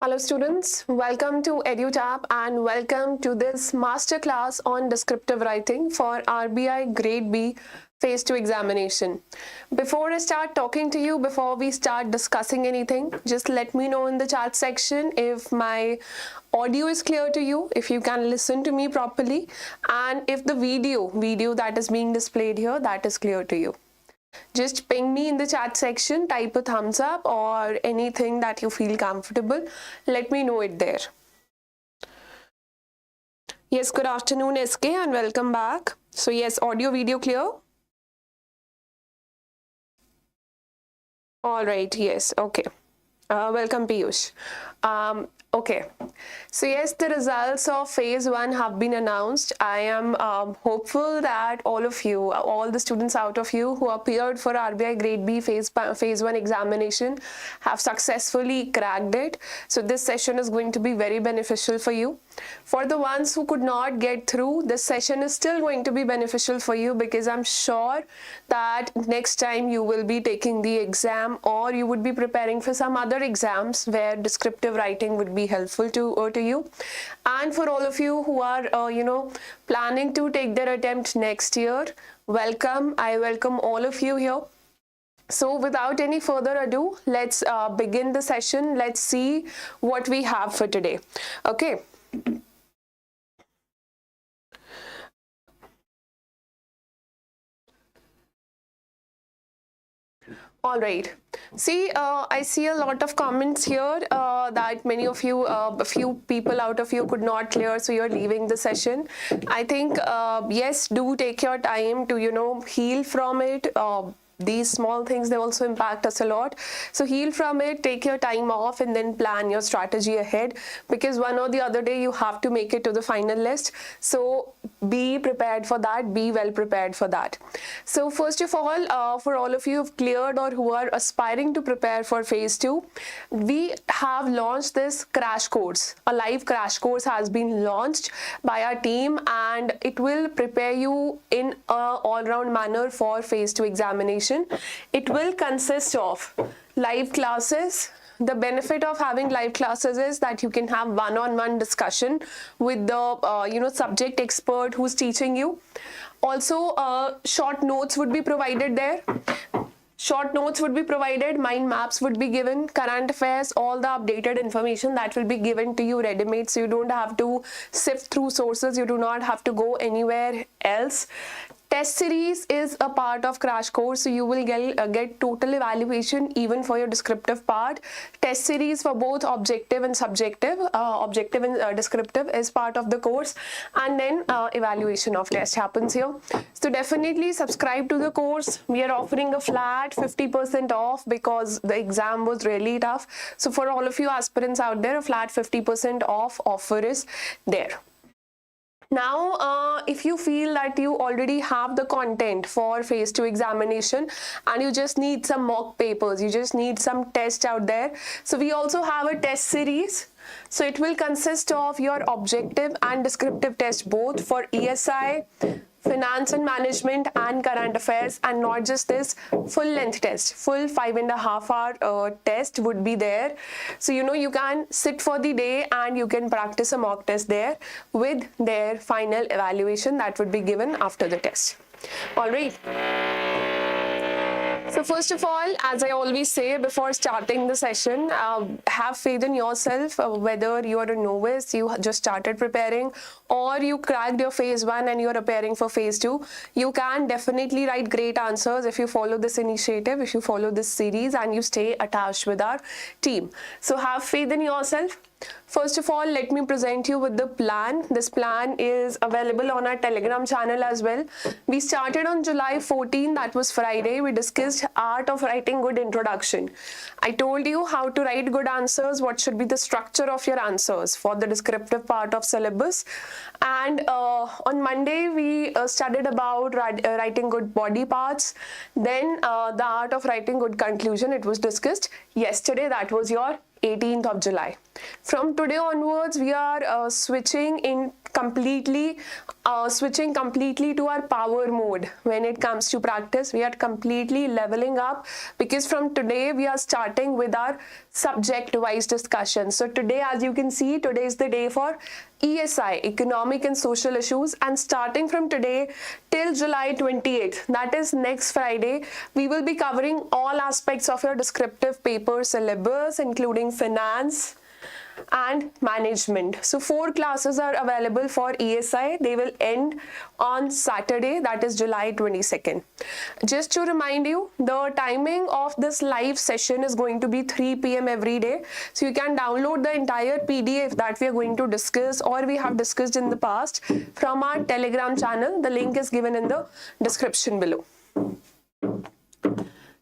Hello students, welcome to EduTap and welcome to this masterclass on descriptive writing for RBI Grade B Phase 2 examination. Before I start talking to you, before we start discussing anything, just let me know in the chat section if my audio is clear to you, if you can listen to me properly, and if the video that is being displayed here, that is clear to you. Just ping me in the chat section, type a thumbs up or anything that you feel comfortable. Let me know it there. Yes, good afternoon SK and welcome back. So yes, audio video clear? All right, yes, okay. Welcome Piyush. Okay, so yes, the results of phase 1 have been announced. I am hopeful that all of you, all the students out of you who appeared for RBI Grade B phase 1 examination have successfully cracked it. So this session is going to be very beneficial for you. For the ones who could not get through, this session is still going to be beneficial for you because I'm sure that next time you will be taking the exam or you would be preparing for some other exams where descriptive writing would be helpful to you. And for all of you who are planning to take their attempt next year, welcome. I welcome all of you here. So without any further ado, let's begin the session. Let's see what we have for today. Okay. All right. See, I see a lot of comments here that many of you, a few people out of you could not clear, so you're leaving the session. I think, yes, do take your time to, heal from it. These small things, they also impact us a lot. So heal from it, take your time off and then plan your strategy ahead, because one or the other day you have to make it to the final list. So be prepared for that, be well prepared for that. So first of all, for all of you who've cleared or who are aspiring to prepare for phase 2, we have launched this crash course. A live crash course has been launched by our team and it will prepare you in an all-round manner for phase 2 examination. It will consist of live classes. The benefit of having live classes is that you can have one-on-one discussion with the subject expert who's teaching you. Also, short notes would be provided there. Short notes would be provided, mind maps would be given, current affairs, all the updated information that will be given to you ready-made, so you don't have to sift through sources, you do not have to go anywhere else. Test series is a part of crash course, so you will get total evaluation even for your descriptive part. Test series for both objective and subjective, objective and descriptive is part of the course, and then evaluation of test happens here. So definitely subscribe to the course. We are offering a flat 50% off because the exam was really tough. So for all of you aspirants out there, a flat 50% off offer is there. Now, if you feel that you already have the content for phase 2 examination and you just need some mock papers, you just need some tests out there. So we also have a test series. So it will consist of your objective and descriptive test both for ESI, finance and management and current affairs, and not just this, full length test, full 5.5 hour test would be there. So you can sit for the day and you can practice a mock test there with their final evaluation that would be given after the test. All right. So first of all, as I always say before starting the session, have faith in yourself, whether you are a novice, you just started preparing, or you cracked your phase 1 and you're preparing for phase 2. You can definitely write great answers if you follow this initiative, if you follow this series and you stay attached with our team. So have faith in yourself. First of all, let me present you with the plan. This plan is available on our Telegram channel as well. We started on July 14, that was Friday. We discussed art of writing good introduction. I told you how to write good answers, what should be the structure of your answers for the descriptive part of syllabus. And on Monday, we studied about writing good body parts. Then the art of writing good conclusion, it was discussed yesterday, that was your 18th of July. From today onwards, we are switching completely to our power mode. When it comes to practice, we are completely leveling up, because from today we are starting with our subject wise discussion. So today, as you can see, today is the day for ESI, economic and social issues, and starting from today till July 28th, that is next Friday, we will be covering all aspects of your descriptive paper syllabus, including finance and management. So 4 classes are available for ESI. They will end on Saturday, that is July 22nd. Just to remind you, the timing of this live session is going to be 3 p.m. every day. So you can download the entire PDF that we are going to discuss, or we have discussed in the past, from our Telegram channel. The link is given in the description below.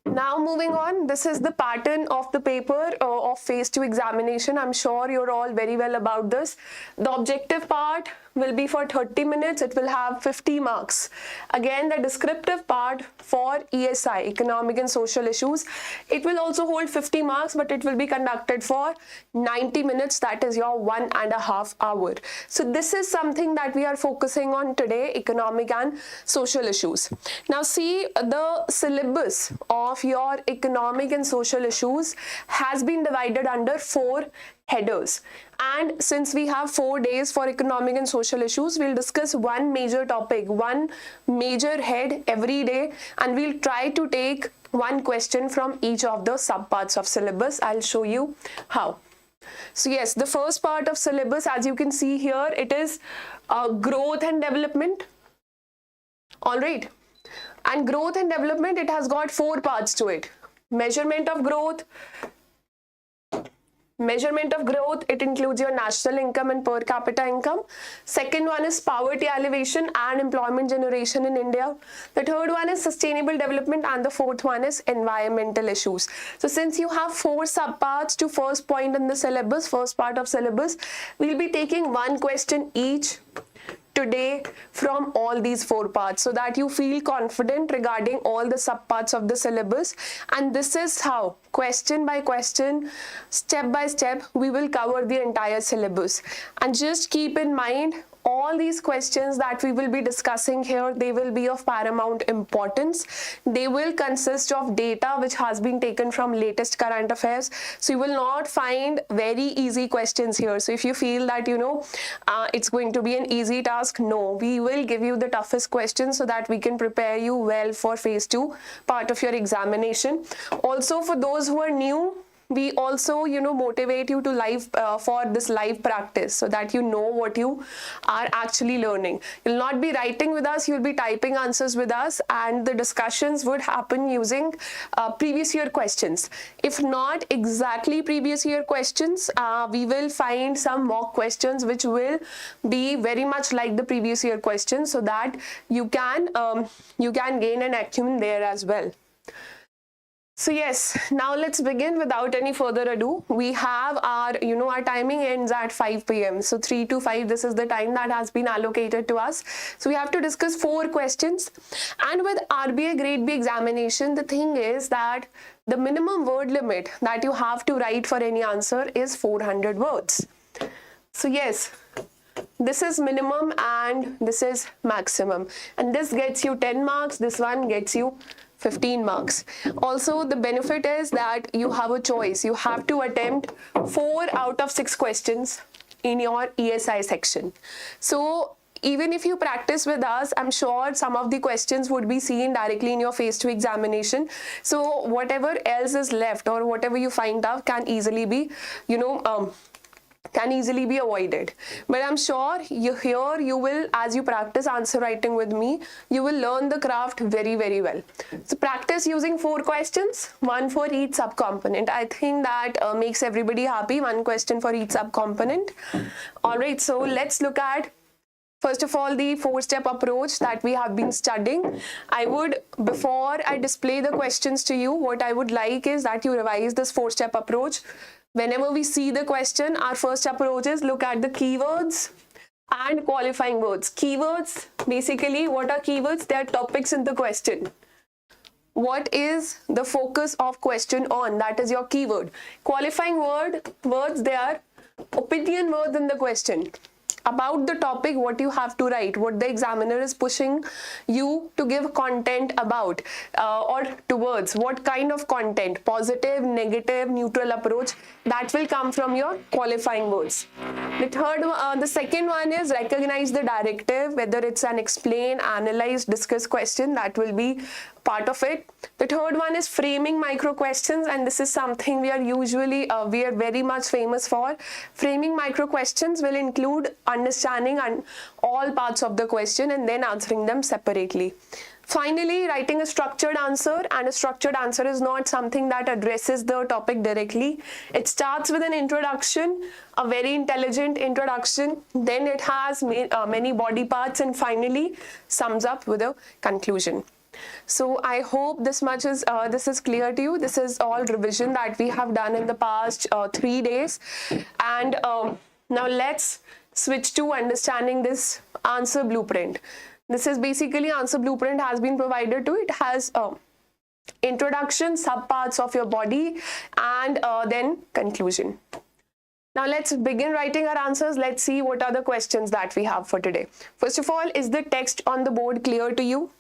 Now moving on, this is the pattern of the paper of phase 2 examination. I'm sure you're all very well about this. The objective part will be for 30 minutes. It will have 50 marks. Again, the descriptive part for ESI, economic and social issues, it will also hold 50 marks, but it will be conducted for 90 minutes. That is your 1.5 hours. So this is something that we are focusing on today, economic and social issues. Now see, the syllabus of your economic and social issues has been divided under 4 headers, and since we have 4 days for economic and social issues, we'll discuss one major topic, one major head every day, and we'll try to take one question from each of the subparts of syllabus. I'll show you how. So yes, the first part of syllabus, as you can see here, it is growth and development. All right, and growth and development, it has got 4 parts to it. Measurement of growth, it includes your national income and per capita income. Second one is poverty alleviation and employment generation in India. The third one is sustainable development, and the fourth one is environmental issues. So since you have 4 subparts to first point in the syllabus, first part of syllabus, we'll be taking one question each today from all these 4 parts, so that you feel confident regarding all the subparts of the syllabus. And this is how, question by question, step by step, we will cover the entire syllabus. And just keep in mind, all these questions that we will be discussing here, they will be of paramount importance. They will consist of data which has been taken from latest current affairs. So you will not find very easy questions here. So if you feel that, it's going to be an easy task, no, we will give you the toughest questions so that we can prepare you well for phase 2 part of your examination. Also, for those who are new, we also motivate you to for this live practice, so that you know what you are actually learning. You'll not be writing with us, you'll be typing answers with us, and the discussions would happen using previous year questions. If not exactly previous year questions, we will find some mock questions which will be very much like the previous year questions, so that you can gain an acumen there as well. So yes, now let's begin without any further ado. We have our timing ends at 5 p.m. So 3 to 5, this is the time that has been allocated to us. So we have to discuss 4 questions. And with RBI Grade B examination, the thing is that the minimum word limit that you have to write for any answer is 400 words. So yes, this is minimum and this is maximum. And this gets you 10 marks, this one gets you 15 marks. Also, the benefit is that you have a choice. You have to attempt 4 out of 6 questions in your ESI section. So even if you practice with us, I'm sure some of the questions would be seen directly in your phase 2 examination. So whatever else is left or whatever you find out can easily be, avoided. But I'm sure you will, as you practice answer writing with me, you will learn the craft very, very well. So practice using 4 questions, 1 for each subcomponent. I think that makes everybody happy, 1 question for each subcomponent. All right, so let's look at, first of all, the 4-step approach that we have been studying. Before I display the questions to you, what I would like is that you revise this 4-step approach. Whenever we see the question, our first approach is look at the keywords and qualifying words. Keywords, basically, what are keywords? They are topics in the question. What is the focus of question on? That is your keyword. Qualifying words, they are Opinion words in the question. About the topic, what you have to write, what the examiner is pushing you to give content about, or towards what kind of content, positive, negative, neutral approach, that will come from your qualifying words. The second one is recognize the directive, whether it's an explain, analyze, discuss question, that will be part of it. The third one is framing micro questions, and this is something we are very much famous for. Framing micro questions will include understanding all parts of the question and then answering them separately. Finally, writing a structured answer, and a structured answer is not something that addresses the topic directly. It starts with an introduction, a very intelligent introduction, then it has many body parts, and finally sums up with a conclusion. So I hope this is clear to you. This is all revision that we have done in the past 3 days, and now let's switch to understanding this answer blueprint. This is basically answer blueprint has been provided to. It has introduction, subparts of your body, and then conclusion. Now let's begin writing our answers. Let's see what are the questions that we have for today. First of all, is the text on the board clear to you?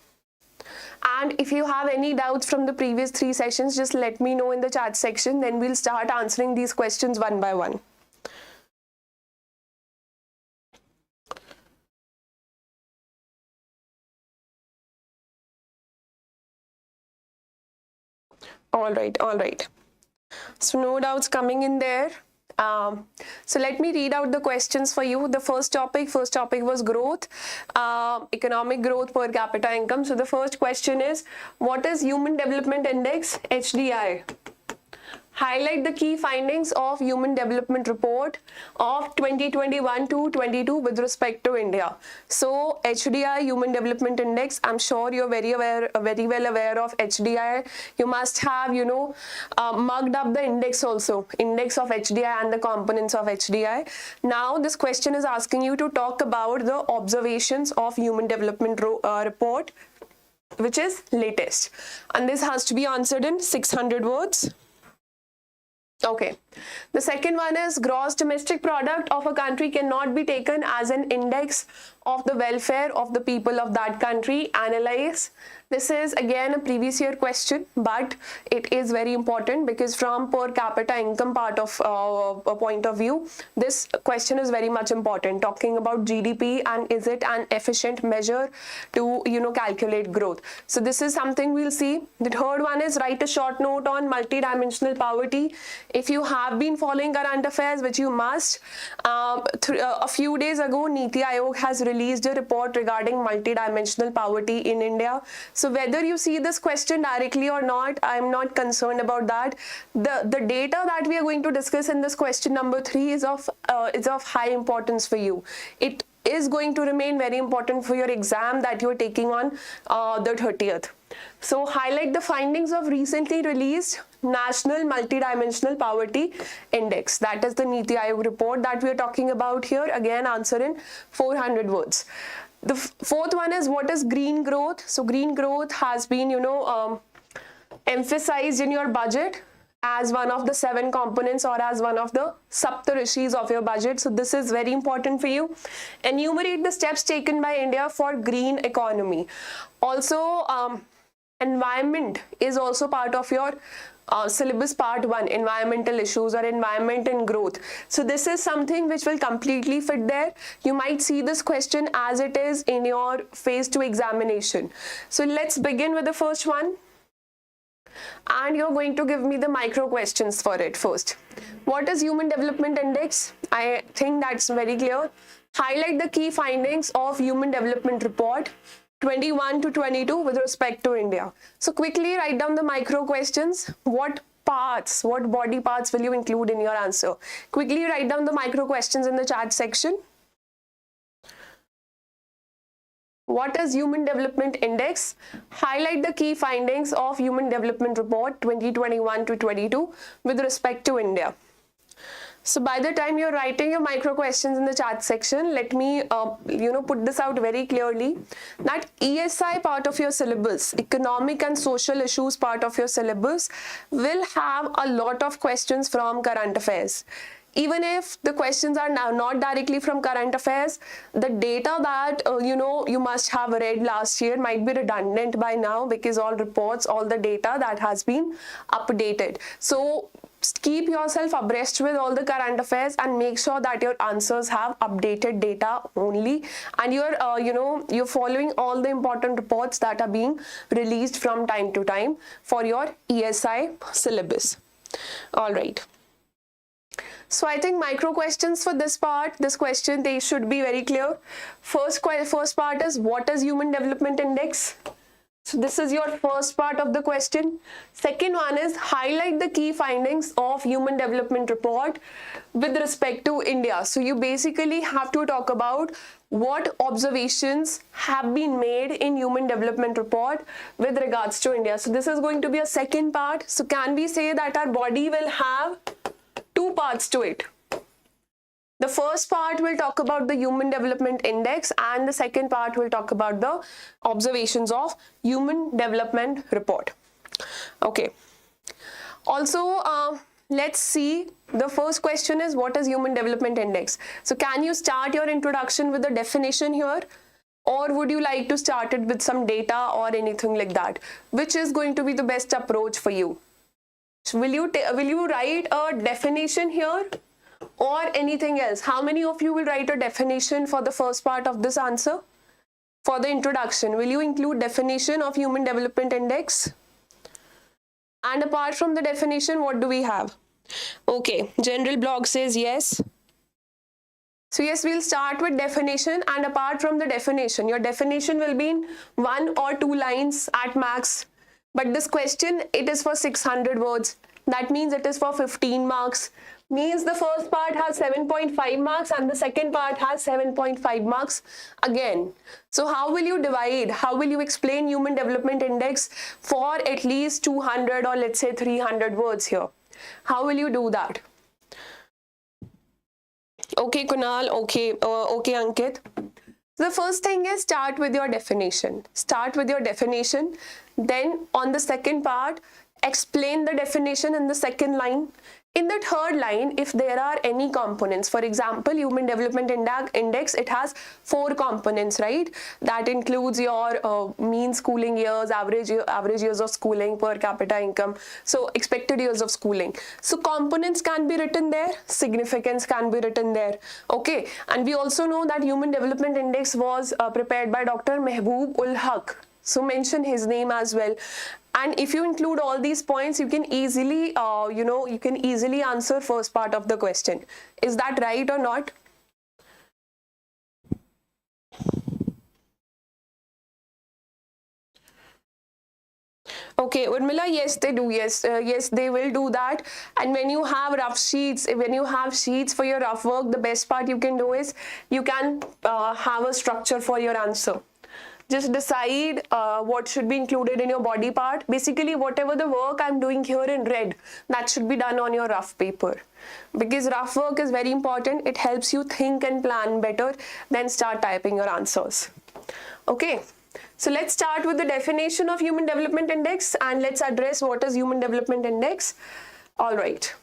And if you have any doubts from the previous 3 sessions, just let me know in the chat section. Then we'll start answering these questions one by one. All right. So no doubts coming in there. So let me read out the questions for you. The first topic was growth, economic growth per capita income. So the first question is, what is Human Development Index, HDI? Highlight the key findings of Human Development Report of 2021 to 22 with respect to India. So HDI, Human Development Index, I'm sure you're very well aware of HDI. You must have, mugged up the index also, index of HDI and the components of HDI. Now this question is asking you to talk about the observations of Human Development Report, which is latest. And this has to be answered in 600 words. Okay, the second one is gross domestic product of a country cannot be taken as an index of the welfare of the people of that country. Analyze. This is again a previous year question, but it is very important because from per capita income part of a point of view, this question is very much important, talking about GDP and is it an efficient measure to calculate growth. So this is something we'll see. The third one is write a short note on multidimensional poverty. If you have been following current affairs, which you must, a few days ago Niti Aayog has released a report regarding multidimensional poverty in India. So whether you see this question directly or not, I'm not concerned about that. The data that we are going to discuss in this question number 3 is of high importance for you. It is going to remain very important for your exam that you are taking on the 30th. So highlight the findings of recently released National Multidimensional Poverty Index. That is the Niti Aayog report that we are talking about here. Again, answer in 400 words. The fourth one is, what is green growth? So green growth has been, emphasized in your budget as one of the 7 components or as one of the Saptarishis of your budget. So this is very important for you. Enumerate the steps taken by India for green economy. Also, environment is also part of your syllabus part 1, environmental issues or environment and growth. So this is something which will completely fit there. You might see this question as it is in your phase 2 examination. So let's begin with the first one. And you're going to give me the micro questions for it first. What is Human Development Index? I think that's very clear. Highlight the key findings of Human Development Report 21 to 22 with respect to India. So quickly write down the micro questions. What body parts will you include in your answer? Quickly write down the micro questions in the chat section. What is Human Development Index? Highlight the key findings of Human Development Report 2021 to 22 with respect to India. So by the time you're writing your micro questions in the chat section, let me put this out very clearly, that ESI part of your syllabus, economic and social issues part of your syllabus, will have a lot of questions from current affairs. even if the questions are now not directly from current affairs, the data that you must have read last year might be redundant by now, because all reports, all the data that has been updated. So keep yourself abreast with all the current affairs and make sure that your answers have updated data only, and you're following all the important reports that are being released from time to time for your ESI syllabus. All right. So I think micro questions for this part, this question, they should be very clear. First part is, what is Human Development Index? So this is your first part of the question. Second one is, highlight the key findings of Human Development Report with respect to India. So you basically have to talk about what observations have been made in Human Development Report with regards to India. So this is going to be a second part. So can we say that our body will have two parts to it? The first part will talk about the Human Development Index, and the second part will talk about the observations of Human Development Report. Okay. Also, let's see, the first question is, what is Human Development Index? So can you start your introduction with a definition here, or would you like to start it with some data or anything like that? Which is going to be the best approach for you? Will you write a definition here or anything else? How many of you will write a definition for the first part of this answer? For the introduction, will you include definition of Human Development Index? And apart from the definition, what do we have? Okay, general blog says yes. So yes, we'll start with definition, and apart from the definition, your definition will be in 1 or 2 lines at max. But this question, it is for 600 words. That means it is for 15 marks. Means the first part has 7.5 marks and the second part has 7.5 marks again. So how will you divide? How will you explain Human Development Index for at least 200 or let's say 300 words here? How will you do that? Okay, Kunal. Okay, okay, Ankit. The first thing is, start with your definition. Start with your definition. Then on the second part, explain the definition in the second line. In the third line, if there are any components, for example, Human Development Index, it has 4 components, right? That includes your mean schooling years, average years of schooling, per capita income, so expected years of schooling. So components can be written there, significance can be written there, okay? And we also know that Human Development Index was prepared by Dr. Mehboob ul Haq. So mention his name as well. And if you include all these points, you can easily, you can easily answer first part of the question. Is that right or not? Okay, Urmila, yes, they do. Yes, yes, they will do that. And when you have rough sheets, when you have sheets for your rough work, the best part you can do is you can have a structure for your answer. Just decide what should be included in your body part. Basically, whatever the work I'm doing here in red, that should be done on your rough paper. Because rough work is very important. It helps you think and plan better, then start typing your answers. Okay, so let's start with the definition of Human Development Index and let's address what is Human Development Index. All right.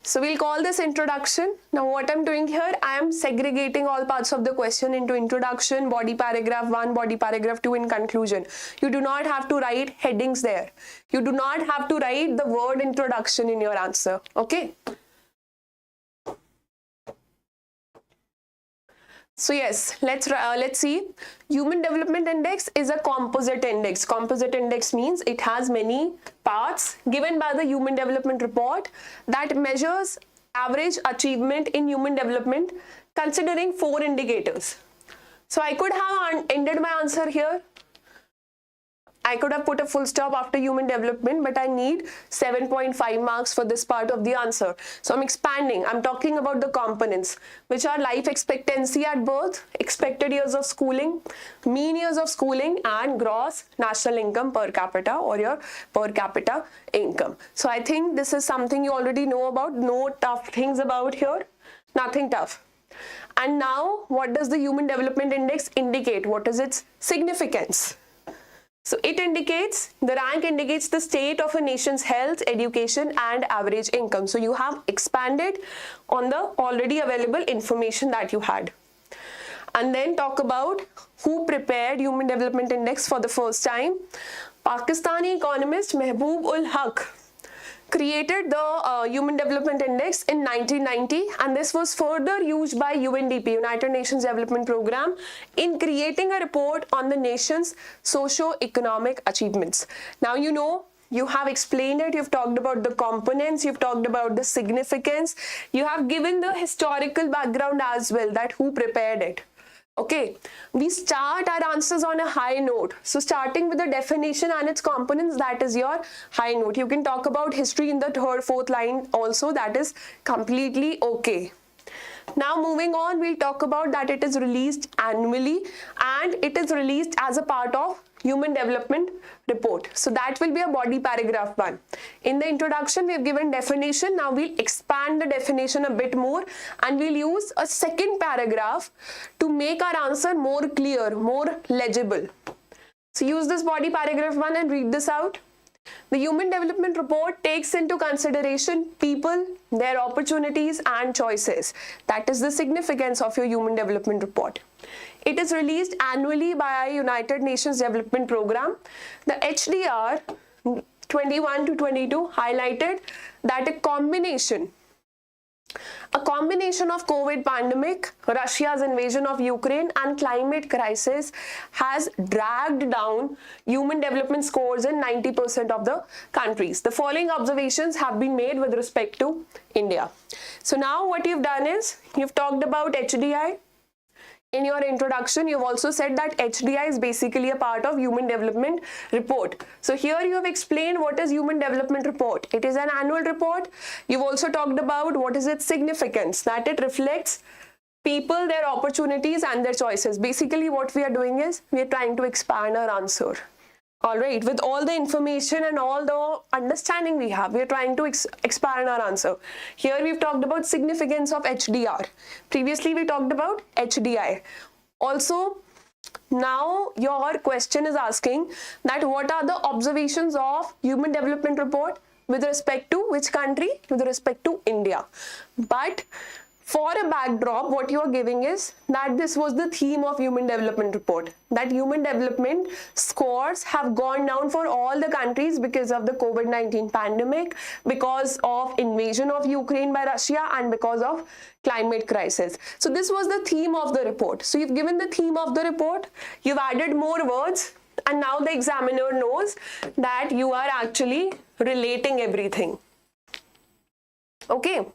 So we'll call this introduction. Now what I'm doing here, I am segregating all parts of the question into introduction, body paragraph 1, body paragraph 2 in conclusion. You do not have to write headings there. You do not have to write the word introduction in your answer. Okay. So yes, let's see. Human Development Index is a composite index. Composite index means it has many parts given by the Human Development Report that measures average achievement in human development considering 4 indicators. So I could have ended my answer here. I could have put a full stop after human development, but I need 7.5 marks for this part of the answer. So I'm expanding. I'm talking about the components, which are life expectancy at birth, expected years of schooling, mean years of schooling, and gross national income per capita, or your per capita income. So I think this is something you already know about. No tough things about here. Nothing tough. And now, what does the Human Development Index indicate? What is its significance? So the rank indicates the state of a nation's health, education and average income. So you have expanded on the already available information that you had. And then talk about who prepared Human Development Index for the first time. Pakistani economist Mehboob ul Haq created the Human Development Index in 1990, and this was further used by UNDP, United Nations Development Programme, in creating a report on the nation's socio-economic achievements. Now you have explained it, you've talked about the components, you've talked about the significance, you have given the historical background as well, that who prepared it. Okay, we start our answers on a high note. So starting with the definition and its components, that is your high note. You can talk about history in the third, fourth line also, that is completely okay. Now moving on, we'll talk about that it is released annually and it is released as a part of Human Development Report. So that will be a body paragraph 1. In the introduction, we have given definition. Now we'll expand the definition a bit more and we'll use a second paragraph to make our answer more clear, more legible. So use this body paragraph 1 and read this out. The Human Development Report takes into consideration people, their opportunities and choices. That is the significance of your Human Development Report. It is released annually by United Nations Development Programme. The HDR 21 to 22 highlighted that a combination of COVID pandemic, Russia's invasion of Ukraine and climate crisis has dragged down human development scores in 90% of the countries. The following observations have been made with respect to India. So now what you've done is, you've talked about HDI. In your introduction, you've also said that HDI is basically a part of Human Development Report. So here you have explained what is Human Development Report. It is an annual report. You've also talked about what is its significance, that it reflects people, their opportunities and their choices. Basically what we are doing is, we are trying to expand our answer. Alright, with all the information and all the understanding we have, we are trying to expand our answer. Here we've talked about significance of HDR. Previously we talked about HDI. Also, now your question is asking that what are the observations of Human Development Report with respect to which country? With respect to India. But for a backdrop, what you are giving is that this was the theme of Human Development Report, that human development scores have gone down for all the countries because of the COVID-19 pandemic, because of invasion of Ukraine by Russia and because of climate crisis. So this was the theme of the report. So you've given the theme of the report, you've added more words, and now the examiner knows that you are actually relating everything. Okay.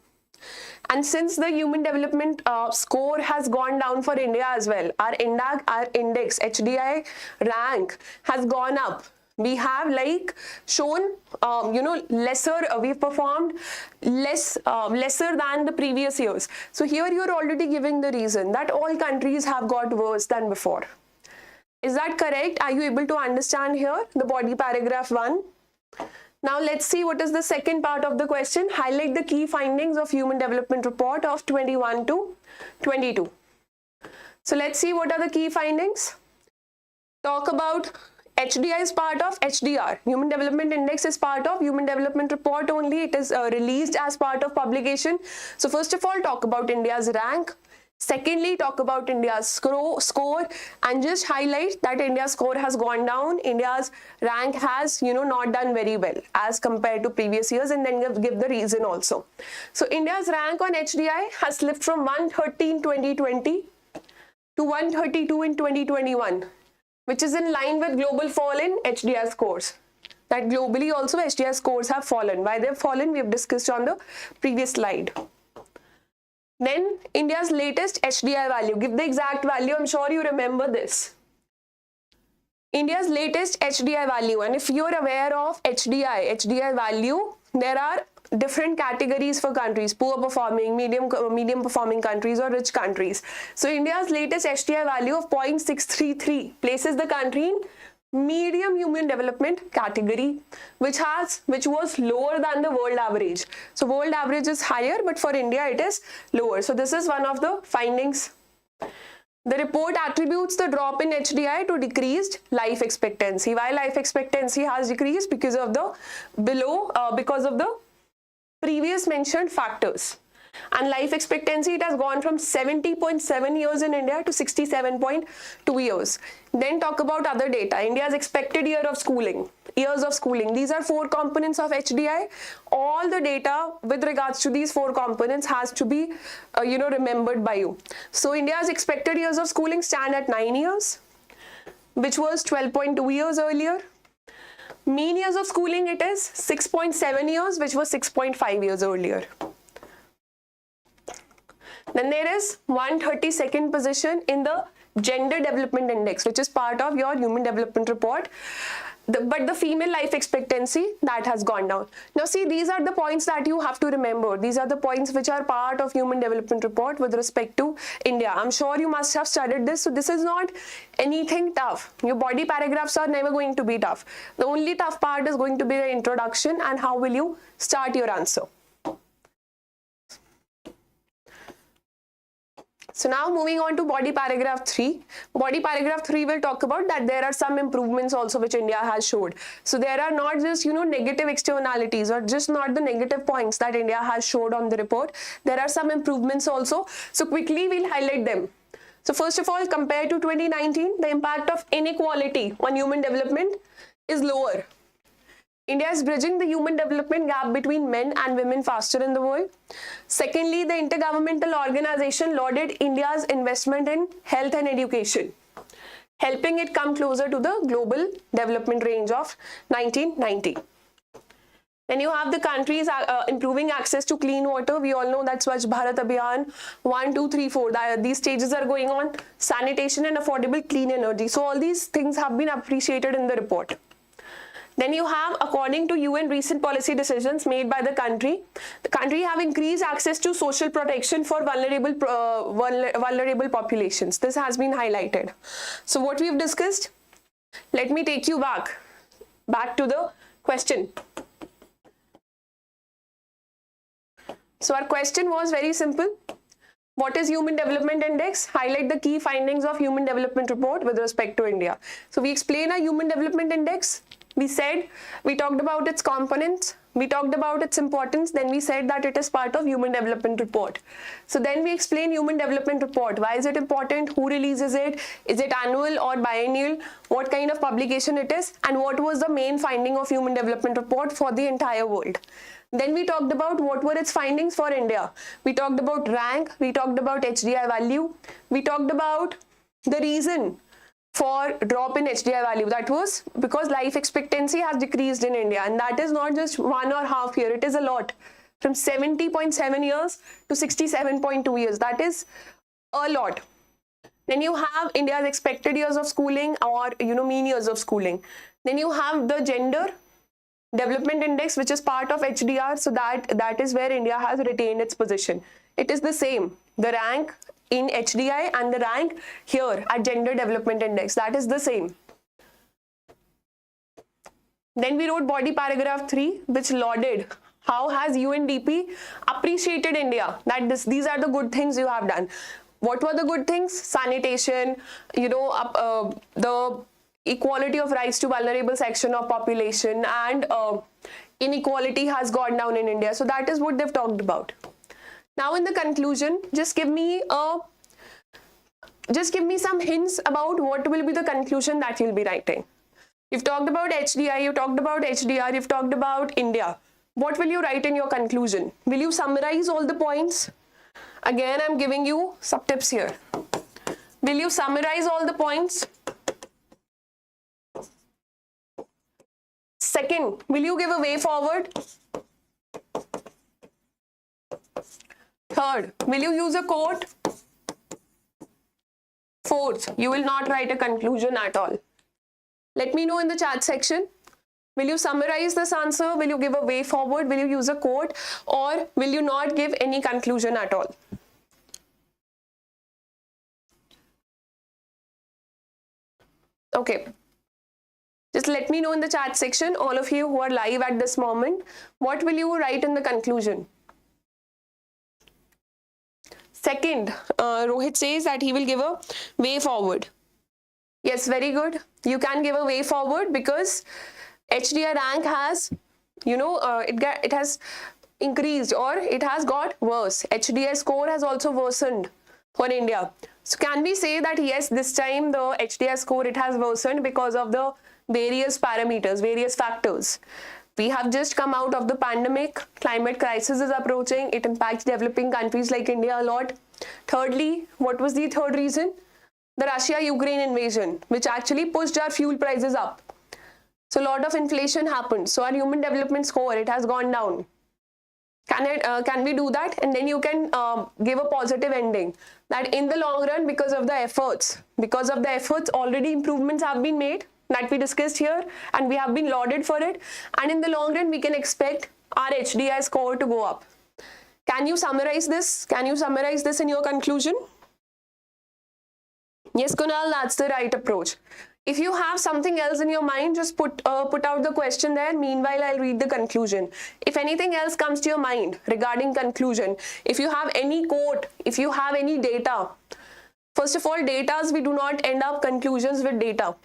And since the human development score has gone down for India as well, our index HDI rank has gone up. We have shown lesser, we've performed lesser than the previous years. So here you're already giving the reason that all countries have got worse than before. Is that correct? Are you able to understand here the body paragraph 1? Now let's see what is the second part of the question. Highlight the key findings of Human Development Report of 21 to 22. So let's see what are the key findings. Talk about HDI is part of HDR. Human Development Index is part of Human Development Report only. It is released as part of publication. So first of all, talk about India's rank. Secondly, talk about India's score and just highlight that India's score has gone down. India's rank has, not done very well as compared to previous years, and then give the reason also. So India's rank on HDI has slipped from 130 in 2020 to 132 in 2021, which is in line with global fall in HDI scores. That globally also HDI scores have fallen. Why they've fallen, we have discussed on the previous slide. Then India's latest HDI value. Give the exact value. I'm sure you remember this. India's latest HDI value. And if you're aware of HDI value, there are different categories for countries: poor performing, medium performing countries, or rich countries. So India's latest HDI value of 0.633 places the country in medium human development category, which was lower than the world average. So world average is higher, but for India it is lower. So this is one of the findings. The report attributes the drop in HDI to decreased life expectancy. Why life expectancy has decreased? Because of the previous mentioned factors. And life expectancy, it has gone from 70.7 years in India to 67.2 years. Then talk about other data. India's expected years of schooling. These are 4 components of HDI. All the data with regards to these 4 components has to be, remembered by you. So India's expected years of schooling stand at 9 years, which was 12.2 years earlier. Mean years of schooling, it is 6.7 years, which was 6.5 years earlier. Then there is 132nd position in the Gender Development Index, which is part of your Human Development Report. But the female life expectancy, that has gone down. Now see, these are the points that you have to remember. These are the points which are part of Human Development Report with respect to India. I'm sure you must have studied this, so this is not anything tough. Your body paragraphs are never going to be tough. The only tough part is going to be the introduction and how will you start your answer. So now moving on to body paragraph 3. Body paragraph 3 will talk about that there are some improvements also which India has showed. So there are not just, negative externalities or just not the negative points that India has showed on the report. There are some improvements also. So quickly we'll highlight them. So first of all, compared to 2019, the impact of inequality on human development is lower. India is bridging the human development gap between men and women faster in the world. Secondly, the Intergovernmental Organization lauded India's investment in health and education, helping it come closer to the global development range of 1990. Then you have the countries improving access to clean water. We all know that Swachh Bharat Abhiyan 1, 2, 3, 4. These stages are going on. Sanitation and affordable clean energy. So all these things have been appreciated in the report. Then you have, according to UN recent policy decisions made by the country have increased access to social protection for vulnerable populations. This has been highlighted. So what we've discussed, let me take you back to the question. So our question was very simple. What is Human Development Index? Highlight the key findings of Human Development Report with respect to India. So we explain a Human Development Index. We talked about its components, we talked about its importance, then we said that it is part of Human Development Report. So then we explain Human Development Report. Why is it important? Who releases it? Is it annual or biennial? What kind of publication it is? And what was the main finding of Human Development Report for the entire world? Then we talked about what were its findings for India. We talked about rank, we talked about HDI value, we talked about the reason for drop in HDI value. That was because life expectancy has decreased in India, and that is not just 1 or half year, it is a lot. From 70.7 years to 67.2 years. That is a lot. Then you have India's expected years of schooling or mean years of schooling. Then you have the Gender Development Index, which is part of HDR, so that is where India has retained its position. It is the same, the rank in HDI and the rank here at Gender Development Index, that is the same. Then we wrote body paragraph 3, which lauded how has UNDP appreciated India, that these are the good things you have done. What were the good things? Sanitation, the equality of rights to vulnerable section of population, and inequality has gone down in India. So that is what they've talked about. Now in the conclusion, just give me some hints about what will be the conclusion that you'll be writing. You've talked about HDI, you've talked about HDR, you've talked about India. What will you write in your conclusion? Will you summarize all the points? Again, I'm giving you some tips here. Will you summarize all the points? Second, will you give a way forward? Third, will you use a quote? Fourth, you will not write a conclusion at all. Let me know in the chat section. Will you summarize this answer? Will you give a way forward? Will you use a quote? Or will you not give any conclusion at all? Okay. Just let me know in the chat section, all of you who are live at this moment, what will you write in the conclusion? Second, Rohit says that he will give a way forward. Yes, very good. You can give a way forward because HDI rank has, it has increased or it has got worse. HDI score has also worsened for India. So can we say that yes, this time the HDI score, it has worsened because of the various parameters, various factors. We have just come out of the pandemic, climate crisis is approaching, it impacts developing countries like India a lot. Thirdly, what was the third reason? The Russia-Ukraine invasion, which actually pushed our fuel prices up. So a lot of inflation happened. So our human development score, it has gone down. Can we do that? And then you can give a positive ending that in the long run, because of the efforts, already improvements have been made that we discussed here and we have been lauded for it. And in the long run, we can expect our HDI score to go up. Can you summarize this? Can you summarize this in your conclusion? Yes, Kunal, that's the right approach. If you have something else in your mind, just put out the question there. Meanwhile, I'll read the conclusion. If anything else comes to your mind regarding conclusion, if you have any quote, if you have any data, first of all, datas, we do not end up conclusions with data.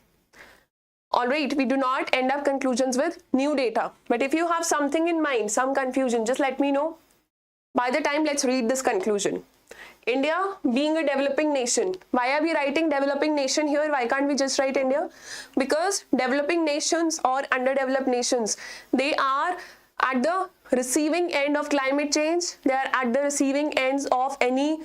All right, we do not end up conclusions with new data. But if you have something in mind, some confusion, just let me know. By the time, let's read this conclusion. India being a developing nation. Why are we writing developing nation here? Why can't we just write India? Because developing nations or underdeveloped nations, they are at the receiving end of climate change. They are at the receiving ends of any,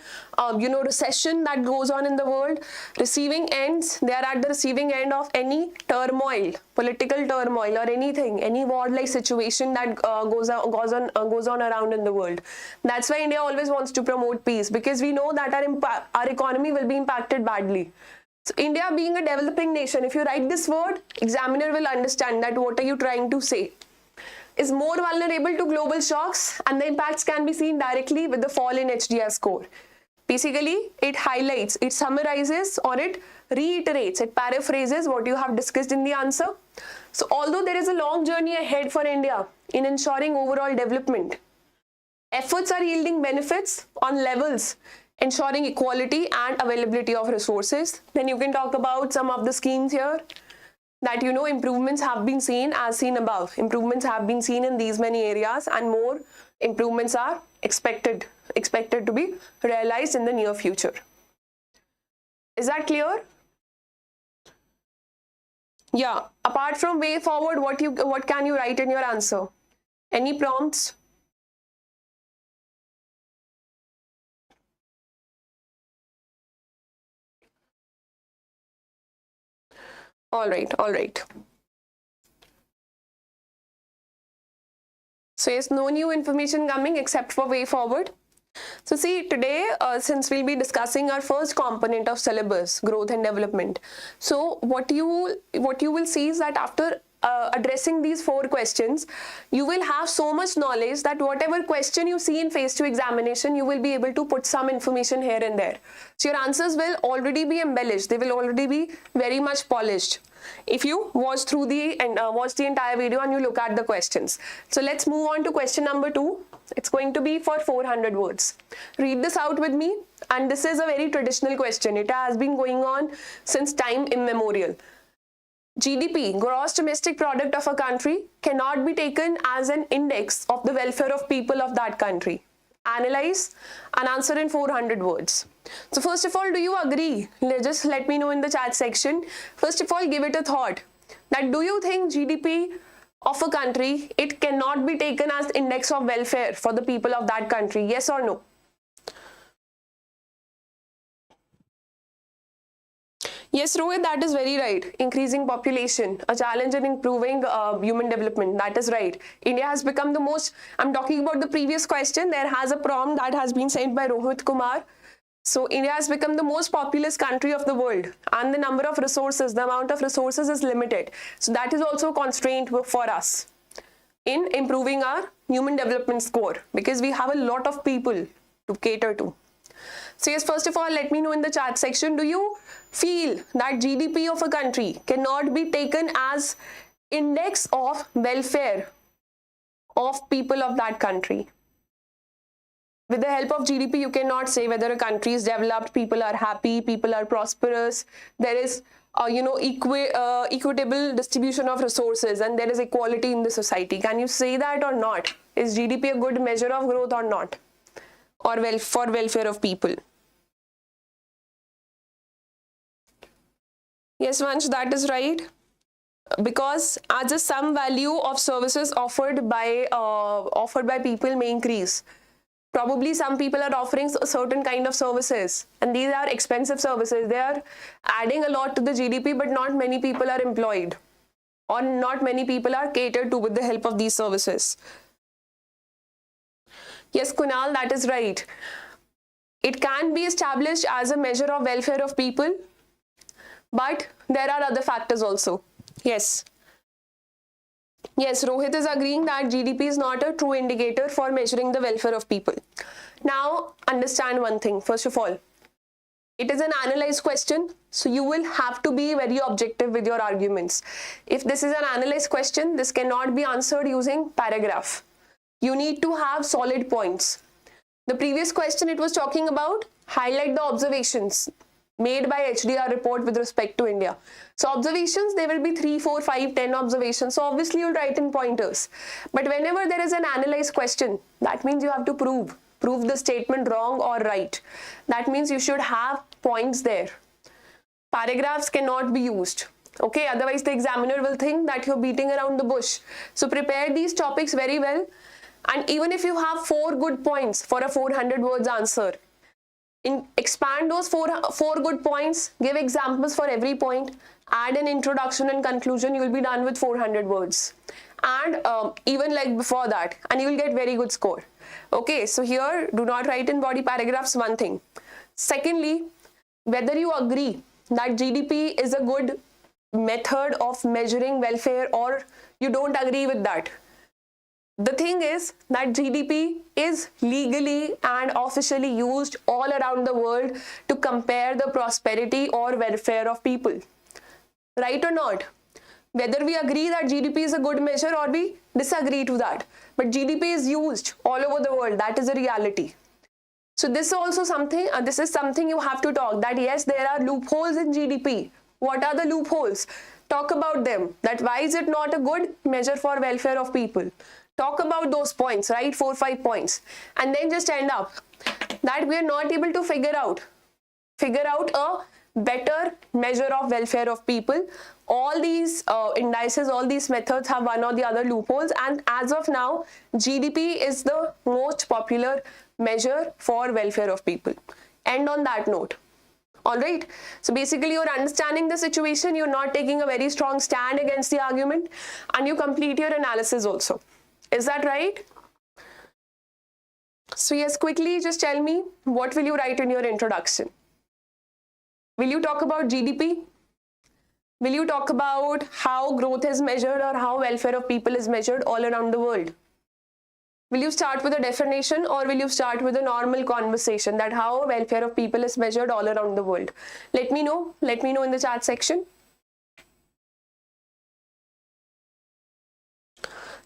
recession that goes on in the world. Receiving ends, they are at the receiving end of any turmoil, political turmoil or anything, any war-like situation that goes on around in the world. That's why India always wants to promote peace, because we know that our economy will be impacted badly. So India being a developing nation, if you write this word, examiner will understand that what are you trying to say. Is more vulnerable to global shocks, and the impacts can be seen directly with the fall in HDI score. Basically, it highlights, it summarizes, or it reiterates, it paraphrases what you have discussed in the answer. So although there is a long journey ahead for India in ensuring overall development, efforts are yielding benefits on levels, ensuring equality and availability of resources. Then you can talk about some of the schemes here. That improvements have been seen as seen above. Improvements have been seen in these many areas and more improvements are expected to be realized in the near future. Is that clear? Yeah, apart from way forward, what can you write in your answer? Any prompts? All right. So yes, no new information coming except for way forward. So see, today, since we'll be discussing our first component of syllabus, growth and development. So what you will see is that after addressing these 4 questions, you will have so much knowledge that whatever question you see in phase 2 examination, you will be able to put some information here and there. So your answers will already be embellished. They will already be very much polished if you watch through watch the entire video and you look at the questions. So let's move on to question number 2. It's going to be for 400 words. Read this out with me. And this is a very traditional question. It has been going on since time immemorial. GDP, gross domestic product of a country, cannot be taken as an index of the welfare of people of that country. Analyze and answer in 400 words. So first of all, do you agree? Just let me know in the chat section. First of all, give it a thought. That do you think GDP of a country, it cannot be taken as index of welfare for the people of that country? Yes or no? Yes, Rohit, that is very right. Increasing population, a challenge in improving human development. That is right. India has become the most, I'm talking about the previous question. There has a prompt that has been sent by Rohit Kumar. So India has become the most populous country of the world, and the number of resources, the amount of resources is limited. So that is also a constraint for us in improving our human development score, because we have a lot of people to cater to. So yes, first of all, let me know in the chat section, do you feel that GDP of a country cannot be taken as index of welfare of people of that country? With the help of GDP, you cannot say whether a country is developed, people are happy, people are prosperous, there is equitable distribution of resources, and there is equality in the society. Can you say that or not? Is GDP a good measure of growth or not? Or for welfare of people? Yes, Vansh, that is right. Because as the sum value of services offered by people may increase. Probably some people are offering a certain kind of services, and these are expensive services. They are adding a lot to the GDP, but not many people are employed, or not many people are catered to with the help of these services. Yes, Kunal, that is right. It can be established as a measure of welfare of people, but there are other factors also. Yes. Yes, Rohit is agreeing that GDP is not a true indicator for measuring the welfare of people. Now, understand one thing. First of all, it is an analyzed question, so you will have to be very objective with your arguments. If this is an analyzed question, this cannot be answered using paragraph. You need to have solid points. The previous question it was talking about, highlight the observations made by HDR report with respect to India. So observations, there will be 3, 4, 5, 10 observations. So obviously you'll write in pointers. But whenever there is an analyzed question, that means you have to prove the statement wrong or right. That means you should have points there. Paragraphs cannot be used. Okay, otherwise the examiner will think that you're beating around the bush. So prepare these topics very well. And even if you have 4 good points for a 400 words answer, expand those four good points, give examples for every point, add an introduction and conclusion, you will be done with 400 words. And even like before that, and you will get very good score. Okay, so here, do not write in body paragraphs, one thing. Secondly, whether you agree that GDP is a good method of measuring welfare or you don't agree with that. The thing is that GDP is legally and officially used all around the world to compare the prosperity or welfare of people. Right or not? Whether we agree that GDP is a good measure or we disagree to that. But GDP is used all over the world. That is a reality. So this is also something, this is something you have to talk, that yes, there are loopholes in GDP. What are the loopholes? Talk about them. That why is it not a good measure for welfare of people? Talk about those points, right? 4, 5 points. And then just end up that we are not able to figure out a better measure of welfare of people. All these indices, all these methods have one or the other loopholes. And as of now, GDP is the most popular measure for welfare of people. End on that note. All right. So basically you're understanding the situation. You're not taking a very strong stand against the argument, and you complete your analysis also. Is that right? So yes, quickly just tell me, what will you write in your introduction? Will you talk about GDP? Will you talk about how growth is measured or how welfare of people is measured all around the world? Will you start with a definition or will you start with a normal conversation that how welfare of people is measured all around the world? Let me know in the chat section.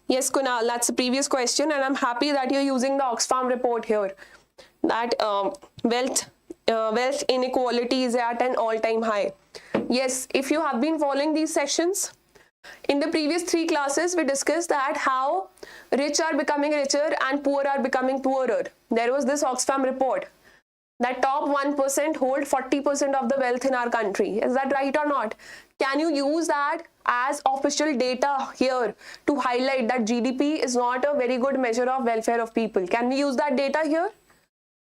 Yes, Kunal, that's the previous question, and I'm happy that you're using the Oxfam report here. That wealth inequality is at an all-time high. Yes, if you have been following these sessions, in the previous 3 classes, we discussed that how rich are becoming richer and poor are becoming poorer. There was this Oxfam report that top 1% hold 40% of the wealth in our country. Is that right or not? Can you use that as official data here to highlight that GDP is not a very good measure of welfare of people? Can we use that data here?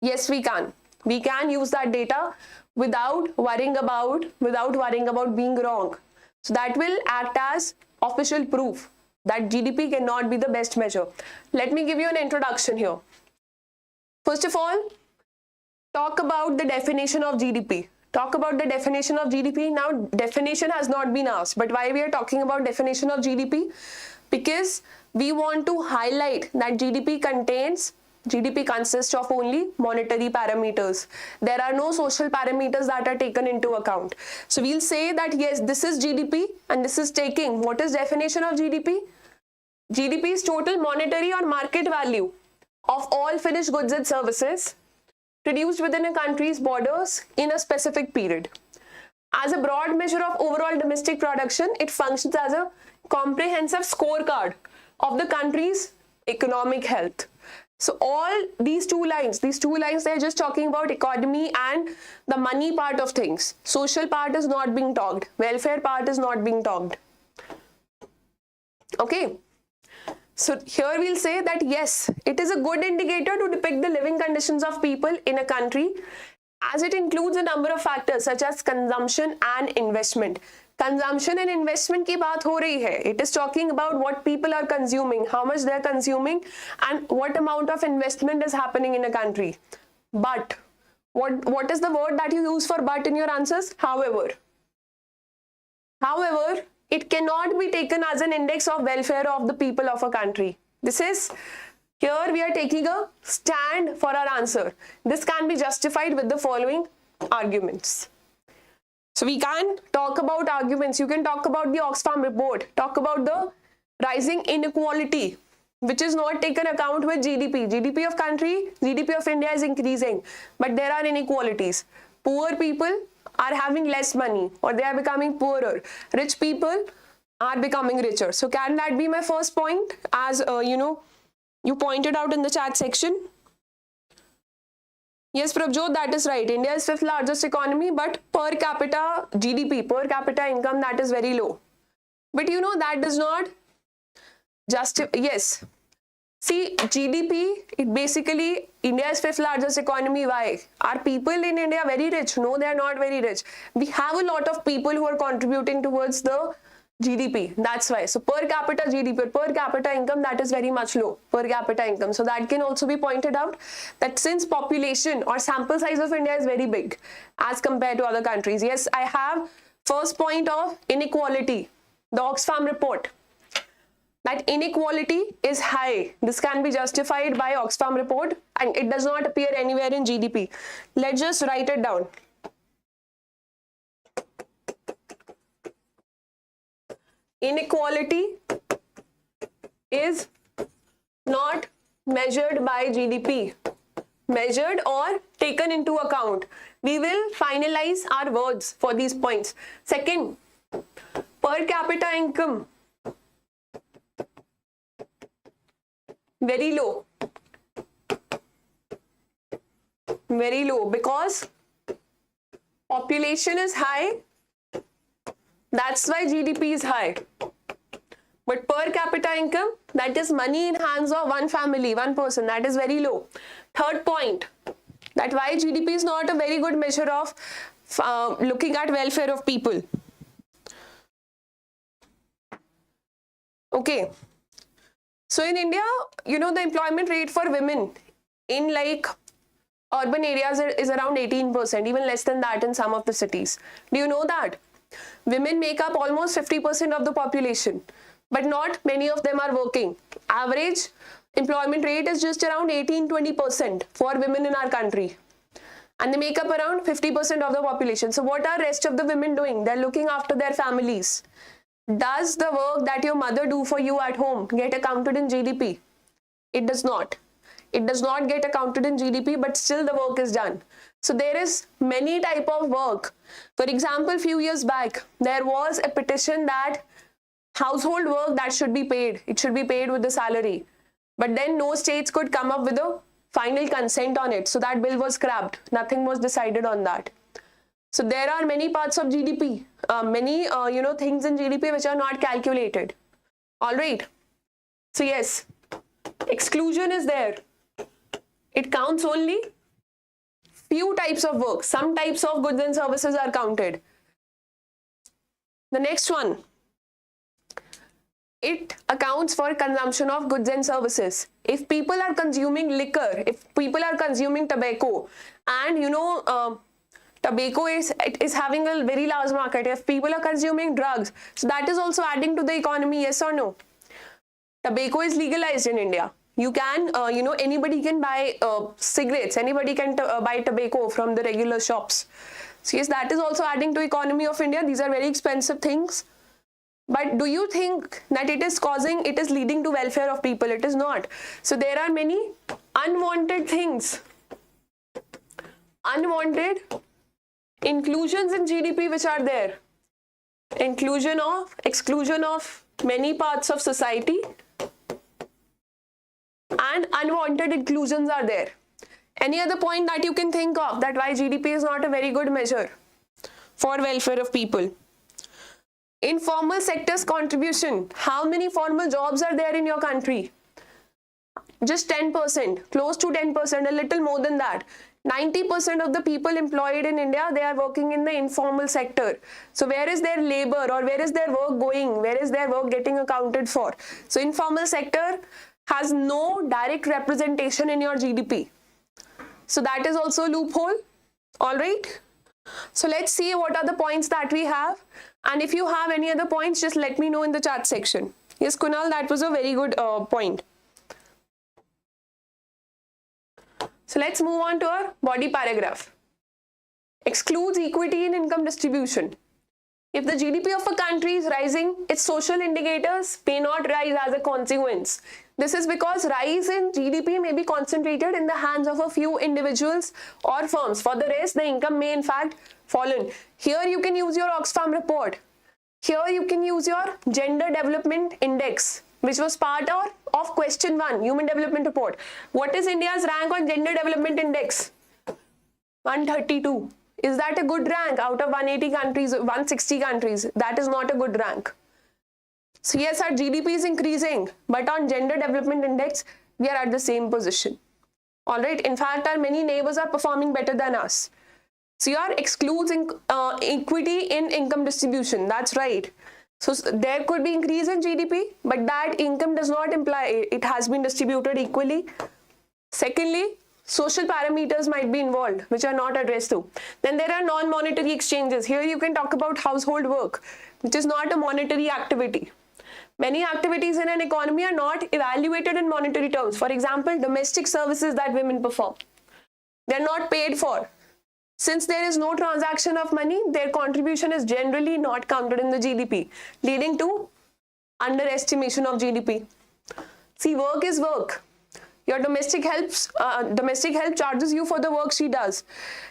Yes, we can. We can use that data without worrying about being wrong. So that will act as official proof that GDP cannot be the best measure. Let me give you an introduction here. First of all, talk about the definition of GDP. Talk about the definition of GDP. Now, definition has not been asked, but why we are talking about definition of GDP? Because we want to highlight that GDP consists of only monetary parameters. There are no social parameters that are taken into account. So we'll say that yes, this is GDP and this is taking. What is definition of GDP? GDP is total monetary or market value of all finished goods and services produced within a country's borders in a specific period. As a broad measure of overall domestic production, it functions as a comprehensive scorecard of the country's economic health. So all these two lines, they're just talking about economy and the money part of things. Social part is not being talked. Welfare part is not being talked. Okay. So here we'll say that yes, it is a good indicator to depict the living conditions of people in a country, as it includes a number of factors such as consumption and investment. Consumption and investment की बात हो रही है. It is talking about what people are consuming, how much they are consuming, and what amount of investment is happening in a country. But what is the word that you use for but in your answers? However, it cannot be taken as an index of welfare of the people of a country. This is, here we are taking a stand for our answer. This can be justified with the following arguments. So we can talk about arguments. You can talk about the Oxfam report, talk about the rising inequality, which is not taken account with GDP. GDP of country, GDP of India is increasing, but there are inequalities. Poor people are having less money, or they are becoming poorer. Rich people are becoming richer. So can that be my first point, as you pointed out in the chat section? Yes, Prabjot, that is right. India is 5th largest economy, but per capita GDP, per capita income, that is very low. But that does not justify, yes. See, GDP, it basically, India is 5th largest economy. Why? Are people in India very rich? No, they are not very rich. We have a lot of people who are contributing towards the GDP. That's why. So per capita GDP, per capita income, that is very much low, per capita income. So that can also be pointed out, that since population or sample size of India is very big as compared to other countries. Yes, I have first point of inequality, the Oxfam report, that inequality is high. This can be justified by Oxfam report, and it does not appear anywhere in GDP. Let's just write it down. Inequality is not measured by GDP, measured or taken into account. We will finalize our words for these points. Second, per capita income, very low, because population is high. That's why GDP is high. But per capita income, that is money in hands of one family, one person, that is very low. Third point, that why GDP is not a very good measure of looking at welfare of people. Okay. So in India, the employment rate for women in like urban areas is around 18%, even less than that in some of the cities. Do you know that? Women make up almost 50% of the population, but not many of them are working. Average employment rate is just around 18-20% for women in our country. And they make up around 50% of the population. So what are rest of the women doing? They're looking after their families. Does the work that your mother do for you at home get accounted in GDP? It does not. It does not get accounted in GDP, but still the work is done. So there is many type of work. For example, few years back, there was a petition that household work that should be paid. It should be paid with the salary. But then no states could come up with a final consent on it. So that bill was scrapped. Nothing was decided on that. So there are many parts of GDP, many things in GDP which are not calculated. All right. So yes, exclusion is there. It counts only few types of work. Some types of goods and services are counted. The next one, it accounts for consumption of goods and services. If people are consuming liquor, if people are consuming tobacco, and tobacco is having a very large market. If people are consuming drugs, so that is also adding to the economy, yes or no? Tobacco is legalized in India. You can, anybody can buy cigarettes, anybody can buy tobacco from the regular shops. So yes, that is also adding to economy of India. These are very expensive things. But do you think that it is leading to welfare of people? It is not. So there are many unwanted things, unwanted inclusions in GDP which are there. Exclusion of many parts of society, and unwanted inclusions are there. Any other point that you can think of that why GDP is not a very good measure for welfare of people? Informal sector's contribution. How many formal jobs are there in your country? Just 10%, close to 10%, a little more than that. 90% of the people employed in India, they are working in the informal sector. So where is their labor or where is their work going? Where is their work getting accounted for? So informal sector has no direct representation in your GDP. So that is also a loophole. All right. So let's see what are the points that we have. And if you have any other points, just let me know in the chat section. Yes, Kunal, that was a very good point. So let's move on to our body paragraph. Excludes equity in income distribution. If the GDP of a country is rising, its social indicators may not rise as a consequence. This is because rise in GDP may be concentrated in the hands of a few individuals or firms. For the rest, the income may in fact fallen. Here you can use your Oxfam report. Here you can use your Gender Development Index, which was part of question 1, Human Development Report. What is India's rank on Gender Development Index? 132. Is that a good rank out of 180 countries, 160 countries? That is not a good rank. So yes, our GDP is increasing, but on Gender Development Index, we are at the same position. All right. In fact, our many neighbors are performing better than us. So your excludes equity in income distribution. That's right. So there could be increase in GDP, but that income does not imply it has been distributed equally. Secondly, social parameters might be involved, which are not addressed to. Then there are non-monetary exchanges. Here you can talk about household work, which is not a monetary activity. Many activities in an economy are not evaluated in monetary terms. For example, domestic services that women perform. They're not paid for. Since there is no transaction of money, their contribution is generally not counted in the GDP, leading to underestimation of GDP. See, work is work. Your domestic help charges you for the work she does.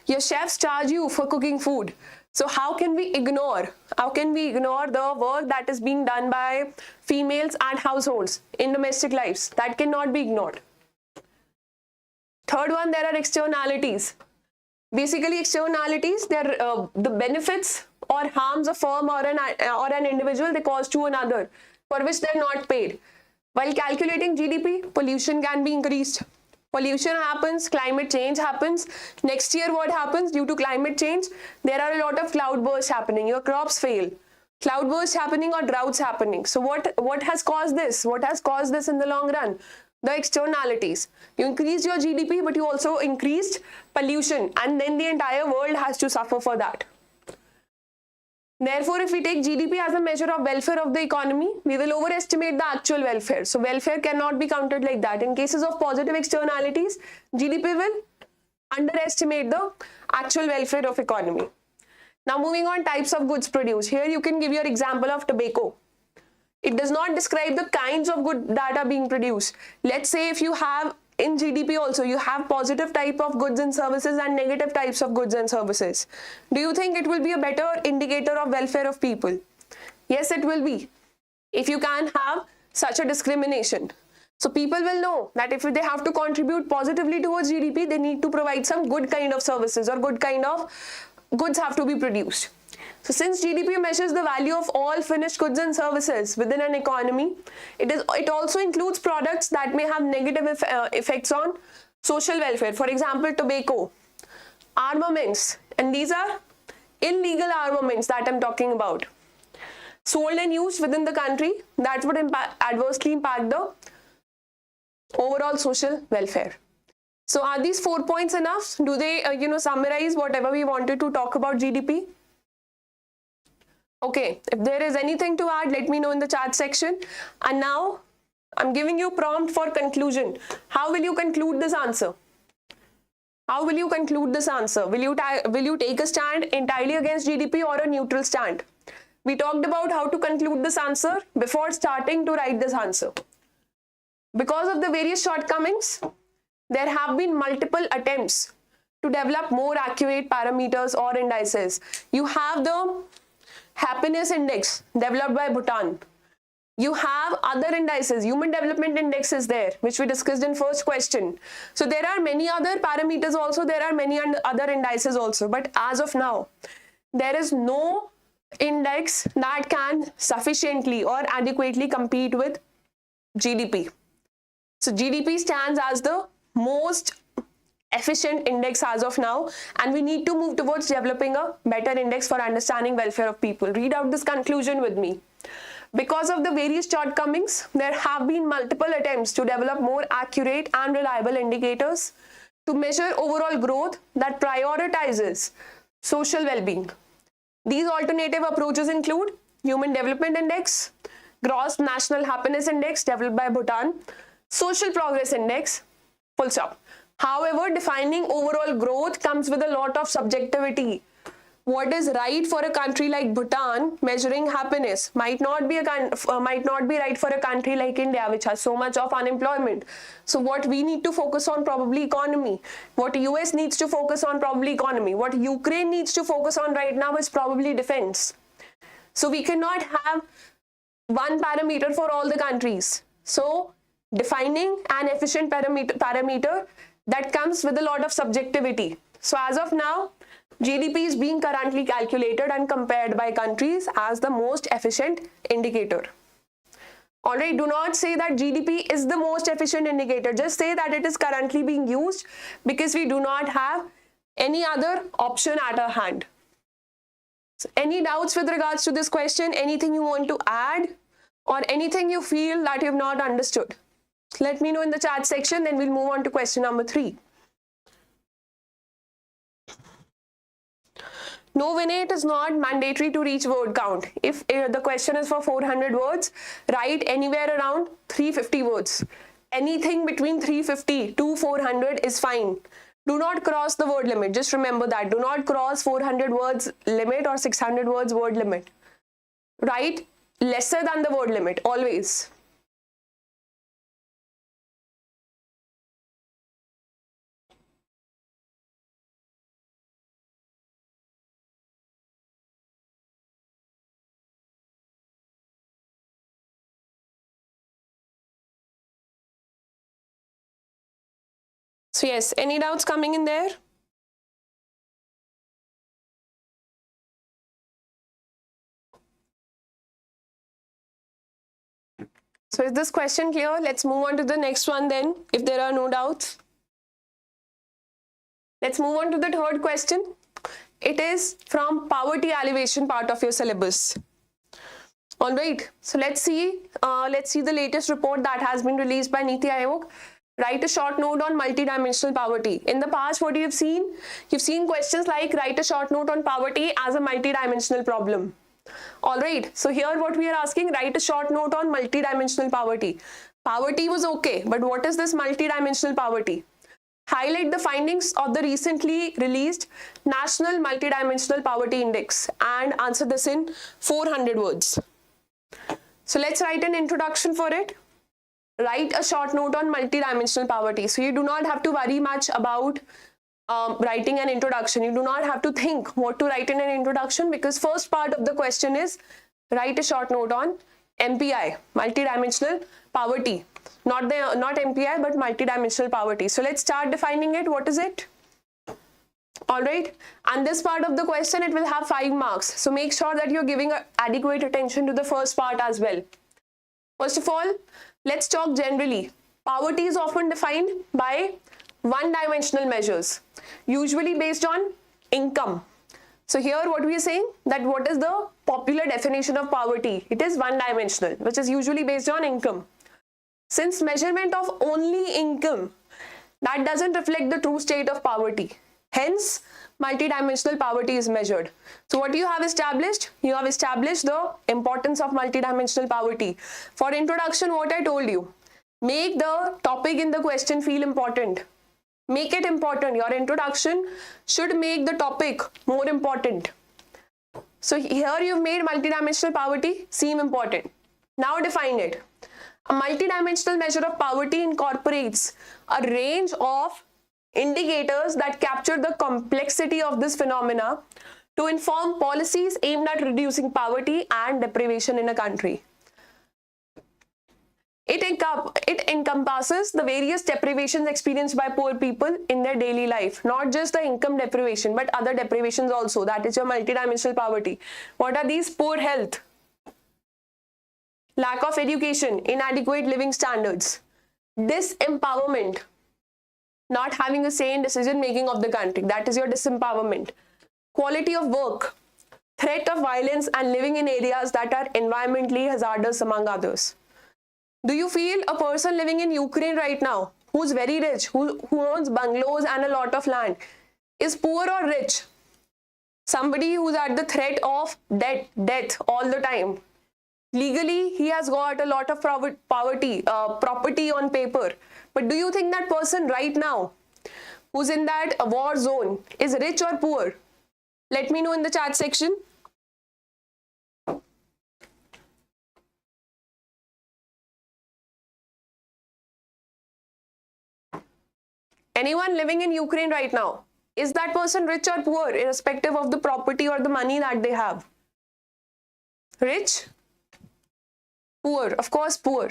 Your chefs charge you for cooking food. So how can we ignore the work that is being done by females and households in domestic lives? That cannot be ignored. Third one, there are externalities. Basically, externalities, they're the benefits or harms a firm or an individual they cause to another, for which they're not paid. While calculating GDP, pollution can be increased. Pollution happens, climate change happens. Next year, what happens due to climate change? There are a lot of cloudbursts happening. Your crops fail. Cloudbursts happening or droughts happening. So what has caused this? What has caused this in the long run? The externalities. You increased your GDP, but you also increased pollution, and then the entire world has to suffer for that. Therefore, if we take GDP as a measure of welfare of the economy, we will overestimate the actual welfare. So welfare cannot be counted like that. In cases of positive externalities, GDP will underestimate the actual welfare of economy. Now moving on, types of goods produced. Here you can give your example of tobacco. It does not describe the kinds of goods that are being produced. Let's say if you have in GDP also, you have positive type of goods and services and negative types of goods and services. Do you think it will be a better indicator of welfare of people? Yes, it will be. If you can have such a discrimination. So people will know that if they have to contribute positively towards GDP, they need to provide some good kind of services or good kind of goods have to be produced. So since GDP measures the value of all finished goods and services within an economy, it also includes products that may have negative effects on social welfare. For example, tobacco, armaments, and these are illegal armaments that I'm talking about, sold and used within the country, that would adversely impact the overall social welfare. So are these 4 points enough? Do they summarize whatever we wanted to talk about GDP? Okay, if there is anything to add, let me know in the chat section. And now I'm giving you prompt for conclusion. How will you conclude this answer? How will you conclude this answer? Will you take a stand entirely against GDP or a neutral stand? We talked about how to conclude this answer before starting to write this answer. Because of the various shortcomings, there have been multiple attempts to develop more accurate parameters or indices. You have the happiness index developed by Bhutan. You have other indices, human development index is there, which we discussed in first question. So there are many other parameters also, there are many other indices also, but as of now, there is no index that can sufficiently or adequately compete with GDP. So GDP stands as the most efficient index as of now, and we need to move towards developing a better index for understanding welfare of people. Read out this conclusion with me. Because of the various shortcomings, there have been multiple attempts to develop more accurate and reliable indicators to measure overall growth that prioritizes social well-being. These alternative approaches include Human Development Index, Gross National Happiness Index developed by Bhutan, Social Progress Index, full stop. However, defining overall growth comes with a lot of subjectivity. What is right for a country like Bhutan, measuring happiness, might not be right for a country like India, which has so much of unemployment. So what we need to focus on, probably economy. What US needs to focus on, probably economy. What Ukraine needs to focus on right now is probably defense. So we cannot have one parameter for all the countries. So defining an efficient parameter that comes with a lot of subjectivity. So as of now, GDP is being currently calculated and compared by countries as the most efficient indicator. Alright, do not say that GDP is the most efficient indicator. Just say that it is currently being used because we do not have any other option at our hand. So any doubts with regards to this question? Anything you want to add or anything you feel that you have not understood? Let me know in the chat section, then we'll move on to question number 3. No, Vinay, it is not mandatory to reach word count. If the question is for 400 words, write anywhere around 350 words. Anything between 350 to 400 is fine. Do not cross the word limit. Just remember that. Do not cross 400 words limit or 600 words word limit. Write lesser than the word limit, always. So yes, any doubts coming in there? So is this question clear? Let's move on to the next one then, if there are no doubts. Let's move on to the third question. It is from poverty alleviation part of your syllabus. All right, so let's see the latest report that has been released by Niti Aayog. Write a short note on multidimensional poverty. In the past, what you've seen questions like write a short note on poverty as a multidimensional problem. All right, so here what we are asking, write a short note on multidimensional poverty. Poverty was okay, but what is this multidimensional poverty? Highlight the findings of the recently released National Multidimensional Poverty Index and answer this in 400 words. So let's write an introduction for it. Write a short note on multidimensional poverty. So you do not have to worry much about writing an introduction. You do not have to think what to write in an introduction because first part of the question is write a short note on MPI, multidimensional poverty. Not MPI, but multidimensional poverty. So let's start defining it. What is it? All right. And this part of the question, it will have 5 marks. So make sure that you're giving adequate attention to the first part as well. First of all, let's talk generally. Poverty is often defined by one-dimensional measures, usually based on income. So here what we are saying, that what is the popular definition of poverty? It is one-dimensional, which is usually based on income. Since measurement of only income, that doesn't reflect the true state of poverty. Hence, multidimensional poverty is measured. So what you have established? You have established the importance of multidimensional poverty. For introduction, what I told you, make the topic in the question feel important. Make it important. Your introduction should make the topic more important. So here you've made multidimensional poverty seem important. Now define it. A multidimensional measure of poverty incorporates a range of indicators that capture the complexity of this phenomena to inform policies aimed at reducing poverty and deprivation in a country. It encompasses the various deprivations experienced by poor people in their daily life, not just the income deprivation, but other deprivations also. That is your multidimensional poverty. What are these? Poor health, lack of education, inadequate living standards, disempowerment, not having a say in decision making of the country. That is your disempowerment. Quality of work, threat of violence, and living in areas that are environmentally hazardous, among others. Do you feel a person living in Ukraine right now, who's very rich, who owns bungalows and a lot of land, is poor or rich? Somebody who's at the threat of death all the time. Legally, he has got a lot of property on paper. But do you think that person right now, who's in that war zone, is rich or poor? Let me know in the chat section. Anyone living in Ukraine right now, is that person rich or poor, irrespective of the property or the money that they have? Rich? Poor, of course poor.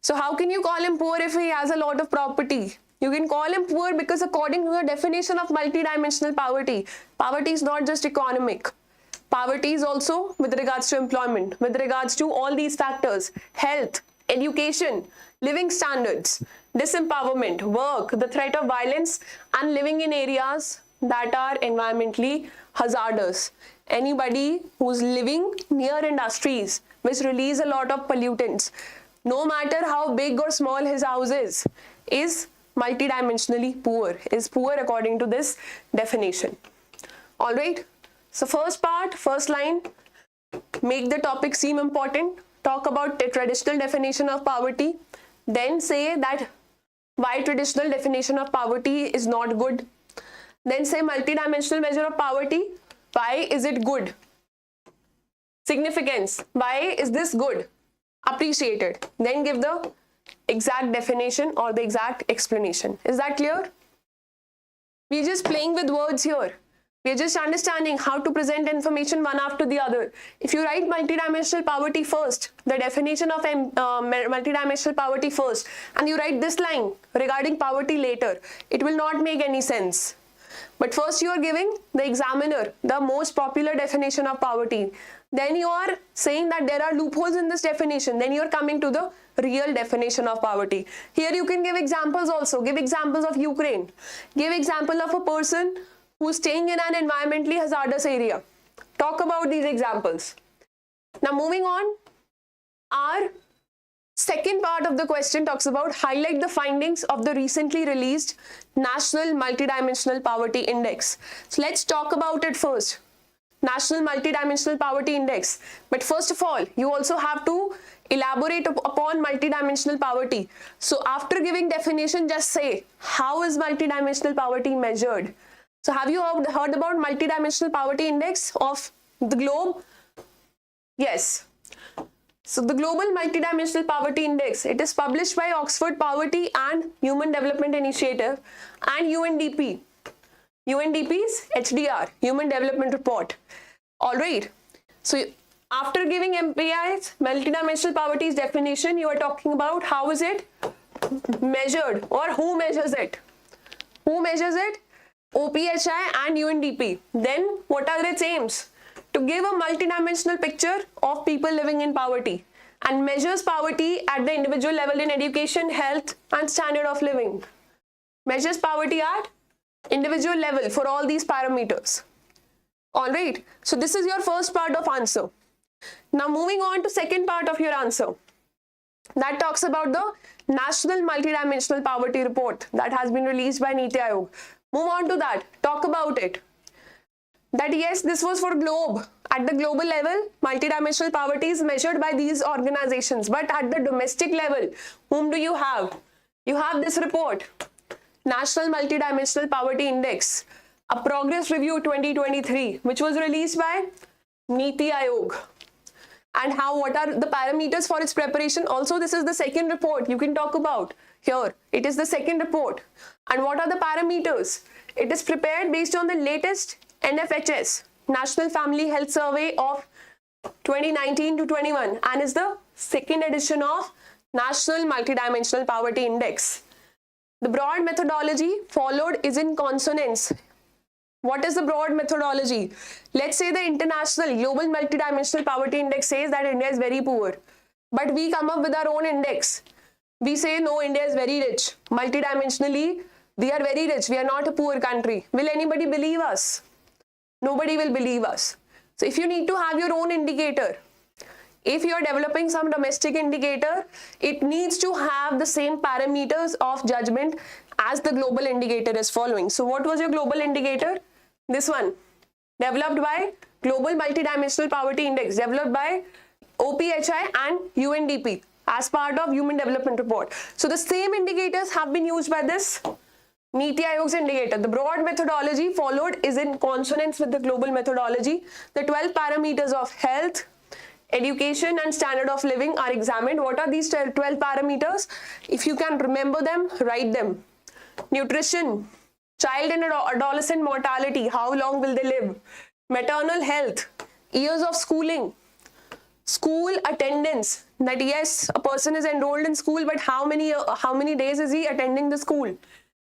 So how can you call him poor if he has a lot of property? You can call him poor because according to the definition of multidimensional poverty, poverty is not just economic. Poverty is also with regards to employment, with regards to all these factors: health, education, living standards, disempowerment, work, the threat of violence, and living in areas that are environmentally hazardous. Anybody who's living near industries which release a lot of pollutants, no matter how big or small his house is multidimensionally poor, is poor according to this definition. All right. So first line, make the topic seem important, talk about the traditional definition of poverty, then say that why traditional definition of poverty is not good, then say multidimensional measure of poverty, why is it good, significance, why is this good, appreciated, then give the exact definition or the exact explanation. Is that clear? We're just playing with words here. We're just understanding how to present information one after the other. If you write multidimensional poverty first, the definition of multidimensional poverty first, and you write this line regarding poverty later, it will not make any sense. But first you are giving the examiner the most popular definition of poverty. Then you are saying that there are loopholes in this definition. Then you are coming to the real definition of poverty. Here you can give examples also. Give examples of Ukraine. Give example of a person who's staying in an environmentally hazardous area. Talk about these examples. Now moving on, our second part of the question talks about highlight the findings of the recently released National Multidimensional Poverty Index. So let's talk about it first. National Multidimensional Poverty Index. But first of all, you also have to elaborate upon multidimensional poverty. So after giving definition, just say, how is multidimensional poverty measured? So have you heard about multidimensional poverty index of the globe? Yes. So the Global Multidimensional Poverty Index, it is published by Oxford Poverty and Human Development Initiative and UNDP. UNDP's HDR, Human Development Report. All right. So after giving MPI's multidimensional poverty's definition, you are talking about how is it measured or who measures it? Who measures it? OPHI and UNDP. Then what are its aims? To give a multidimensional picture of people living in poverty and measures poverty at the individual level in education, health, and standard of living. Measures poverty at individual level for all these parameters. All right. So this is your first part of answer. Now moving on to second part of your answer. That talks about the National Multidimensional Poverty Report that has been released by NITI Aayog. Move on to that. Talk about it. That yes, this was for globe. At the global level, multidimensional poverty is measured by these organizations. But at the domestic level, whom do you have? You have this report, National Multidimensional Poverty Index, a progress review 2023, which was released by NITI Aayog. and what are the parameters for its preparation. Also, this is the second report you can talk about here. It is the second report. And what are the parameters? It is prepared based on the latest NFHS, National Family Health Survey of 2019 to 21, and is the second edition of National Multidimensional Poverty Index. The broad methodology followed is in consonance. What is the broad methodology? Let's say the international global multidimensional poverty index says that India is very poor, but we come up with our own index. We say no, India is very rich. Multidimensionally, we are very rich. We are not a poor country. Will anybody believe us? Nobody will believe us. So if you need to have your own indicator, if you are developing some domestic indicator, it needs to have the same parameters of judgment as the global indicator is following. So what was your global indicator? This one, developed by Global Multidimensional Poverty Index, developed by OPHI and UNDP as part of Human Development Report. So the same indicators have been used by this Niti Aayog's indicator. The broad methodology followed is in consonance with the global methodology. The 12 parameters of health, education and standard of living are examined. What are these 12 parameters? If you can remember them, write them. Nutrition, child and adolescent mortality, how long will they live? Maternal health, years of schooling, school attendance, that yes, a person is enrolled in school, but how many days is he attending the school?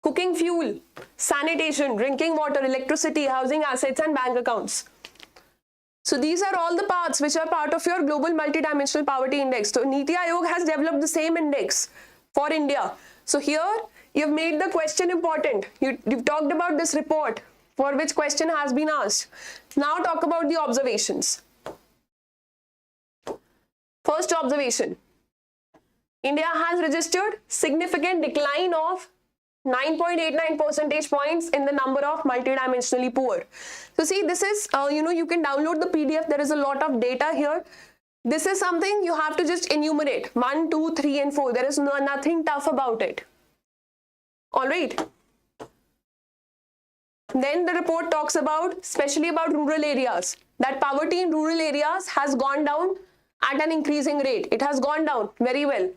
Cooking fuel, sanitation, drinking water, electricity, housing assets and bank accounts. So these are all the parts which are part of your Global Multidimensional Poverty Index. So Niti Aayog has developed the same index for India. So here you've made the question important. You've talked about this report for which question has been asked. Now talk about the observations. First observation, India has registered significant decline of 9.89 percentage points in the number of multidimensionally poor. So see, this is, you can download the PDF. There is a lot of data here. This is something you have to just enumerate. 1, 2, 3 and 4. There is nothing tough about it. All right. Then the report talks about, especially about rural areas, that poverty in rural areas has gone down at an increasing rate. It has gone down very well.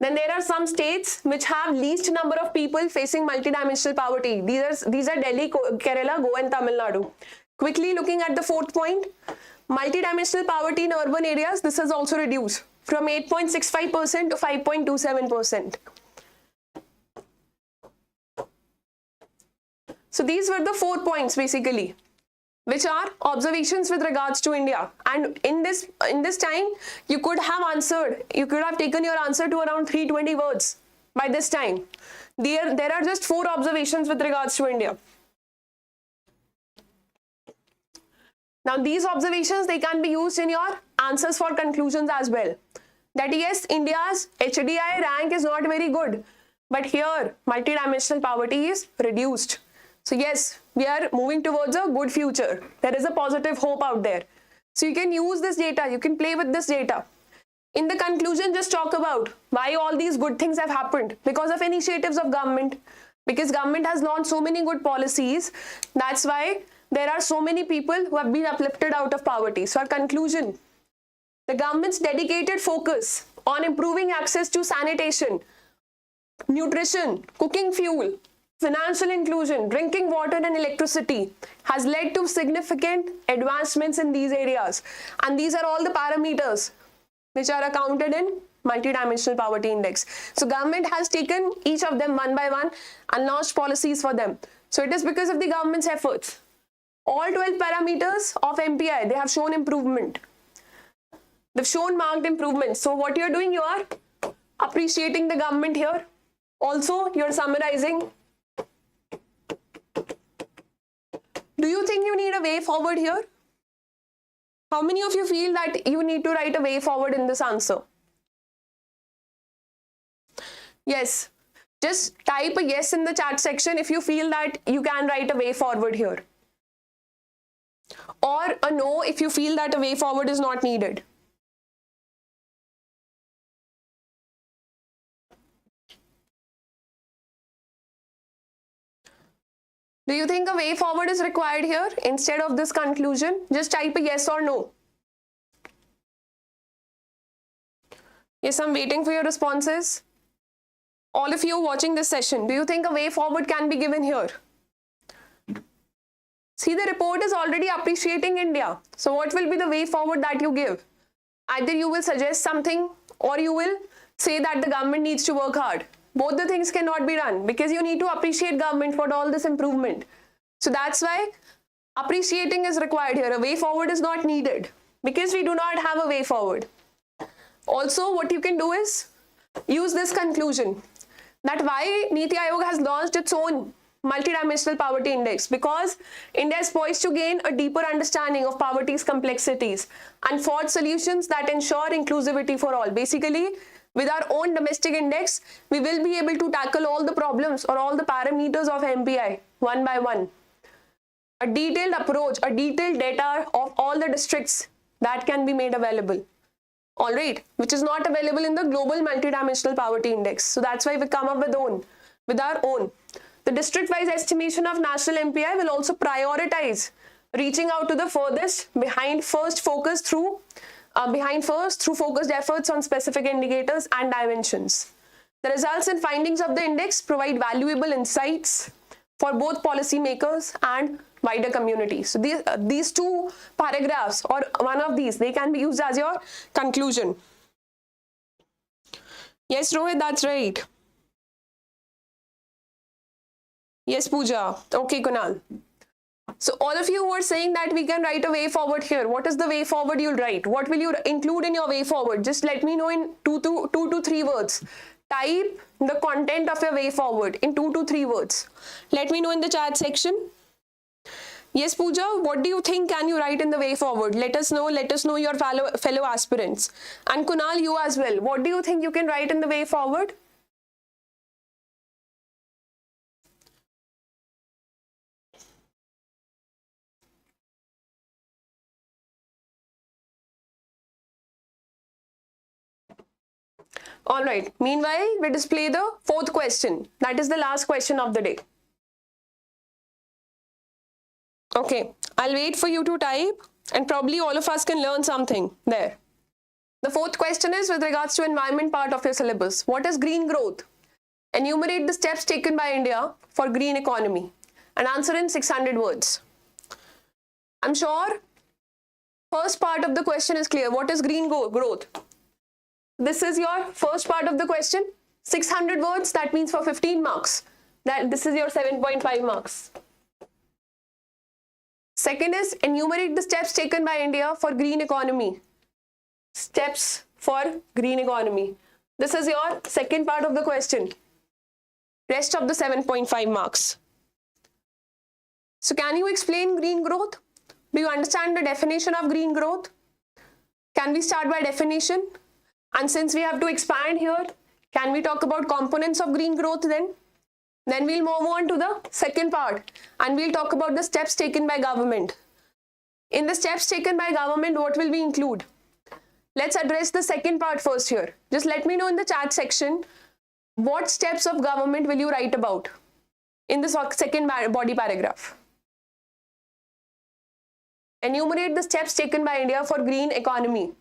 Then there are some states which have least number of people facing multidimensional poverty. These are Delhi, Kerala, Goa and Tamil Nadu. Quickly looking at the fourth point, multidimensional poverty in urban areas, this has also reduced from 8.65% to 5.27%. So these were the 4 points basically, which are observations with regards to India. And in this time, you could have taken your answer to around 320 words by this time. There are just 4 observations with regards to India. Now these observations, they can be used in your answers for conclusions as well. That yes, India's HDI rank is not very good, but here multidimensional poverty is reduced. So yes, we are moving towards a good future. There is a positive hope out there. So you can use this data, you can play with this data. In the conclusion, just talk about why all these good things have happened. Because of initiatives of government, because government has launched so many good policies. That's why there are so many people who have been uplifted out of poverty. So our conclusion, the government's dedicated focus on improving access to sanitation, nutrition, cooking fuel, financial inclusion, drinking water and electricity has led to significant advancements in these areas. And these are all the parameters which are accounted in multidimensional poverty index. So government has taken each of them one by one and launched policies for them. So it is because of the government's efforts. All 12 parameters of MPI, they have shown improvement. They've shown marked improvements. So what you're doing, you are appreciating the government here. Also, you're summarizing. Do you think you need a way forward here? How many of you feel that you need to write a way forward in this answer? Yes. Just type a yes in the chat section if you feel that you can write a way forward here. Or a no if you feel that a way forward is not needed. Do you think a way forward is required here instead of this conclusion? Just type a yes or no. Yes, I'm waiting for your responses. All of you watching this session, do you think a way forward can be given here? See, the report is already appreciating India. So what will be the way forward that you give? Either you will suggest something or you will say that the government needs to work hard. Both the things cannot be done because you need to appreciate government for all this improvement. So that's why appreciating is required here. A way forward is not needed because we do not have a way forward. Also, what you can do is use this conclusion that why Niti Aayog has launched its own multidimensional poverty index, because India is poised to gain a deeper understanding of poverty's complexities and forge solutions that ensure inclusivity for all. Basically, with our own domestic index, we will be able to tackle all the problems or all the parameters of MPI one by one. A detailed approach, a detailed data of all the districts that can be made available. All right, which is not available in the global multidimensional poverty index. So that's why we come up with our own. The district-wise estimation of national MPI will also prioritize reaching out to the furthest behind first through focused efforts on specific indicators and dimensions. The results and findings of the index provide valuable insights for both policymakers and wider community. So these two paragraphs or one of these, they can be used as your conclusion. Yes, Rohit, that's right. Yes, Pooja. Okay, Kunal. So all of you who are saying that we can write a way forward here, what is the way forward you'll write? What will you include in your way forward? Just let me know in 2 to 3 words. Type the content of your way forward in 2 to 3 words. Let me know in the chat section. Yes, Pooja, what do you think can you write in the way forward? Let us know your fellow aspirants. And Kunal, you as well. What do you think you can write in the way forward? All right. Meanwhile, we display the 4th question. That is the last question of the day. Okay. I'll wait for you to type and probably all of us can learn something there. The 4th question is with regards to environment part of your syllabus. What is green growth? Enumerate the steps taken by India for green economy and answer in 600 words. I'm sure first part of the question is clear. What is green growth? This is your first part of the question. 600 words, that means for 15 marks. This is your 7.5 marks. Second is enumerate the steps taken by India for green economy. Steps for green economy. This is your second part of the question. Rest of the 7.5 marks. So can you explain green growth? Do you understand the definition of green growth? Can we start by definition? And since we have to expand here, can we talk about components of green growth then? Then we'll move on to the second part and we'll talk about the steps taken by government. In the steps taken by government, what will we include? Let's address the second part first here. Just let me know in the chat section, what steps of government will you write about in the second body paragraph? Enumerate the steps taken by India for green economy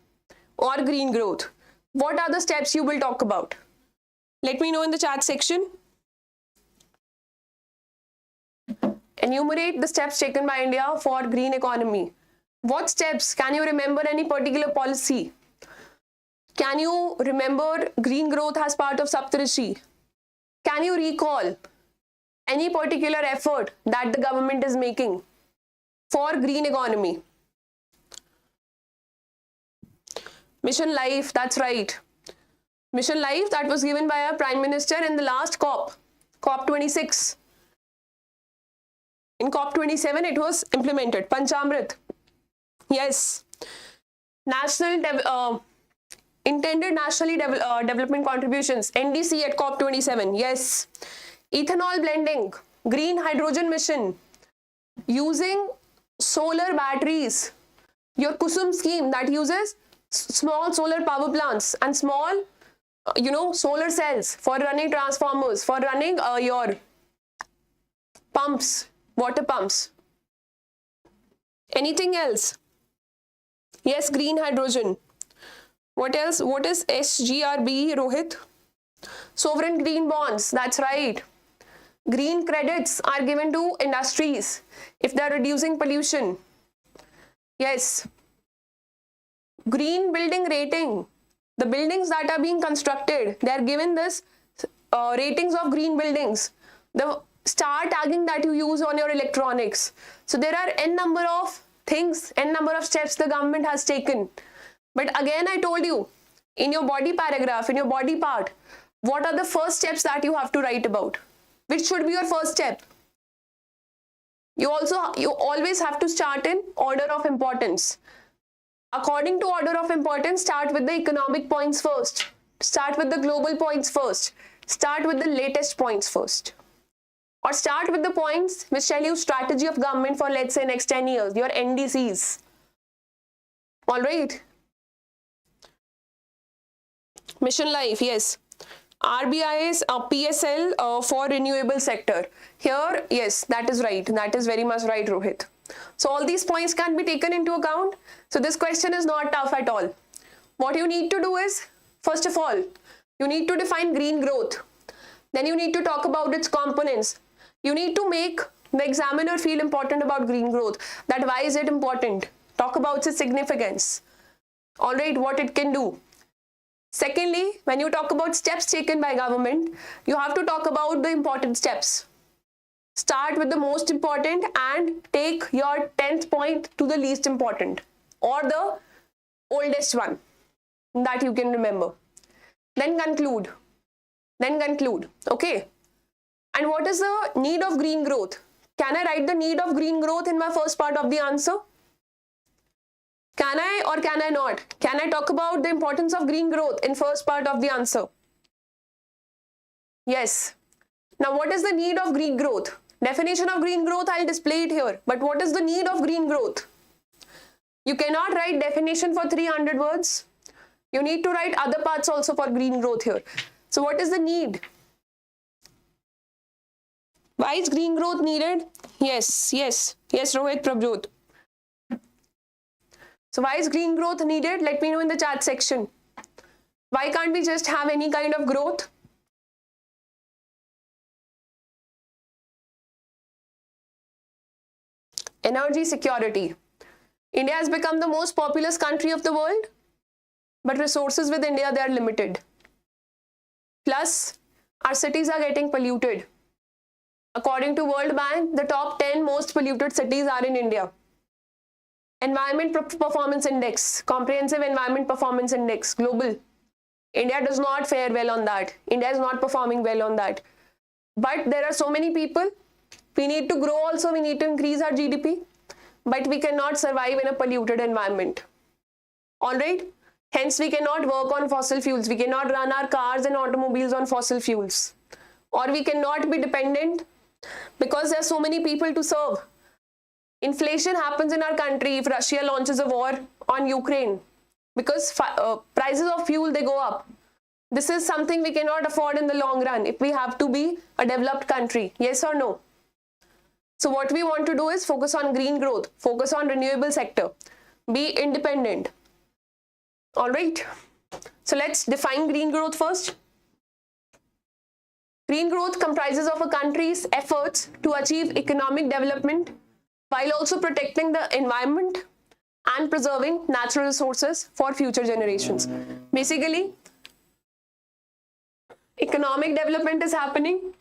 or green growth. What are the steps you will talk about? Let me know in the chat section. Enumerate the steps taken by India for green economy. What steps? Can you remember any particular policy? Can you remember green growth as part of Saptarishi? Can you recall any particular effort that the government is making for green economy? Mission Life, that's right. Mission Life, that was given by our Prime Minister in the last COP26. In COP27, it was implemented. Panchamrit. Yes. Intended nationally development contributions. NDC at COP27. Yes. Ethanol blending. Green hydrogen mission. Using solar batteries. Your Kusum scheme that uses small solar power plants and small, solar cells for running transformers, for running your pumps, water pumps. Anything else? Yes, green hydrogen. What else? What is SGRB, Rohit? Sovereign green bonds. That's right. Green credits are given to industries if they are reducing pollution. Yes. Green building rating. The buildings that are being constructed, they are given this ratings of green buildings. The star tagging that you use on your electronics. So there are n number of things, n number of steps the government has taken. But again, I told you, in your body paragraph, in your body part, what are the first steps that you have to write about? Which should be your first step? You always have to start in order of importance. According to order of importance, start with the economic points first. Start with the global points first. Start with the latest points first. Or start with the points which tell you strategy of government for, let's say, next 10 years, your NDCs. All right. Mission Life, yes. RBI's PSL for renewable sector. Here, yes, that is right. That is very much right, Rohit. So all these points can be taken into account. So this question is not tough at all. What you need to do is, first of all, you need to define green growth. Then you need to talk about its components. You need to make the examiner feel important about green growth. That why is it important? Talk about its significance. All right, what it can do. Secondly, when you talk about steps taken by government, you have to talk about the important steps. Start with the most important and take your 10th point to the least important or the oldest one that you can remember. Then conclude. Okay. And what is the need of green growth? Can I write the need of green growth in my first part of the answer? Can I or can I not? Can I talk about the importance of green growth in first part of the answer? Yes. Now what is the need of green growth? Definition of green growth, I'll display it here. But what is the need of green growth? You cannot write definition for 300 words. You need to write other parts also for green growth here. So what is the need? Why is green growth needed? Yes, Rohit, Prabjot. So why is green growth needed? Let me know in the chat section. Why can't we just have any kind of growth? Energy security. India has become the most populous country of the world, but resources with India, they are limited. Plus, our cities are getting polluted. According to World Bank, the top 10 most polluted cities are in India. Environment Performance Index, Comprehensive Environment Performance Index, global. India does not fare well on that. India is not performing well on that. But there are so many people. We need to grow also, we need to increase our GDP. But we cannot survive in a polluted environment. All right? Hence, we cannot work on fossil fuels. We cannot run our cars and automobiles on fossil fuels. Or we cannot be dependent because there are so many people to serve. Inflation happens in our country if Russia launches a war on Ukraine because prices of fuel, they go up. This is something we cannot afford in the long run if we have to be a developed country. Yes or no? So what we want to do is focus on green growth, focus on renewable sector, be independent. All right. So let's define green growth first. Green growth comprises of a country's efforts to achieve economic development while also protecting the environment and preserving natural resources for future generations. Basically, economic development is happening.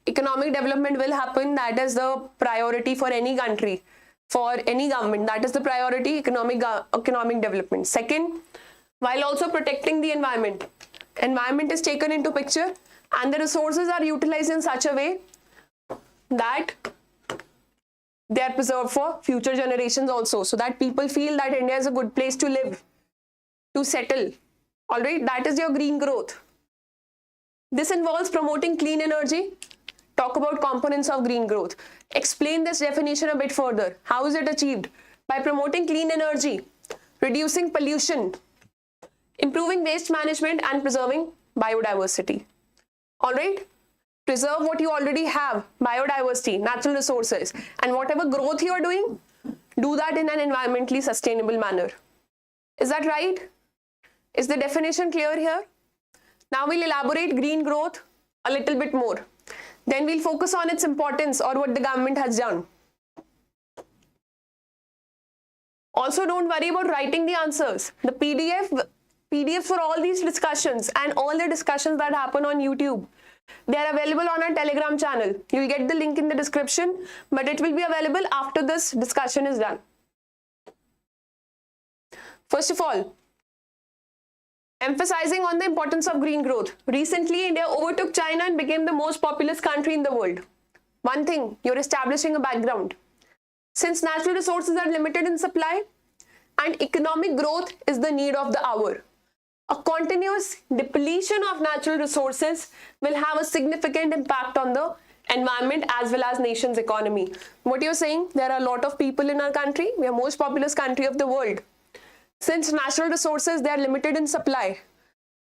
Economic development will happen. That is the priority for any country, for any government. That is the priority, economic development. Second, while also protecting the environment. Environment is taken into picture and the resources are utilized in such a way that they are preserved for future generations also, so that people feel that India is a good place to live, to settle. All right, that is your green growth. This involves promoting clean energy. Talk about components of green growth. Explain this definition a bit further. How is it achieved? By promoting clean energy, reducing pollution, improving waste management and preserving biodiversity. All right? Preserve what you already have, biodiversity, natural resources, and whatever growth you are doing, do that in an environmentally sustainable manner. Is that right? Is the definition clear here? Now we'll elaborate green growth a little bit more. Then we'll focus on its importance or what the government has done. Also, don't worry about writing the answers. The PDFs for all these discussions and all the discussions that happen on YouTube, they are available on our Telegram channel. You'll get the link in the description, but it will be available after this discussion is done. First of all, emphasizing on the importance of green growth. Recently, India overtook China and became the most populous country in the world. One thing, you're establishing a background. Since natural resources are limited in supply and economic growth is the need of the hour, a continuous depletion of natural resources will have a significant impact on the environment as well as nation's economy. What you're saying, there are a lot of people in our country. We are most populous country of the world. Since natural resources, they are limited in supply.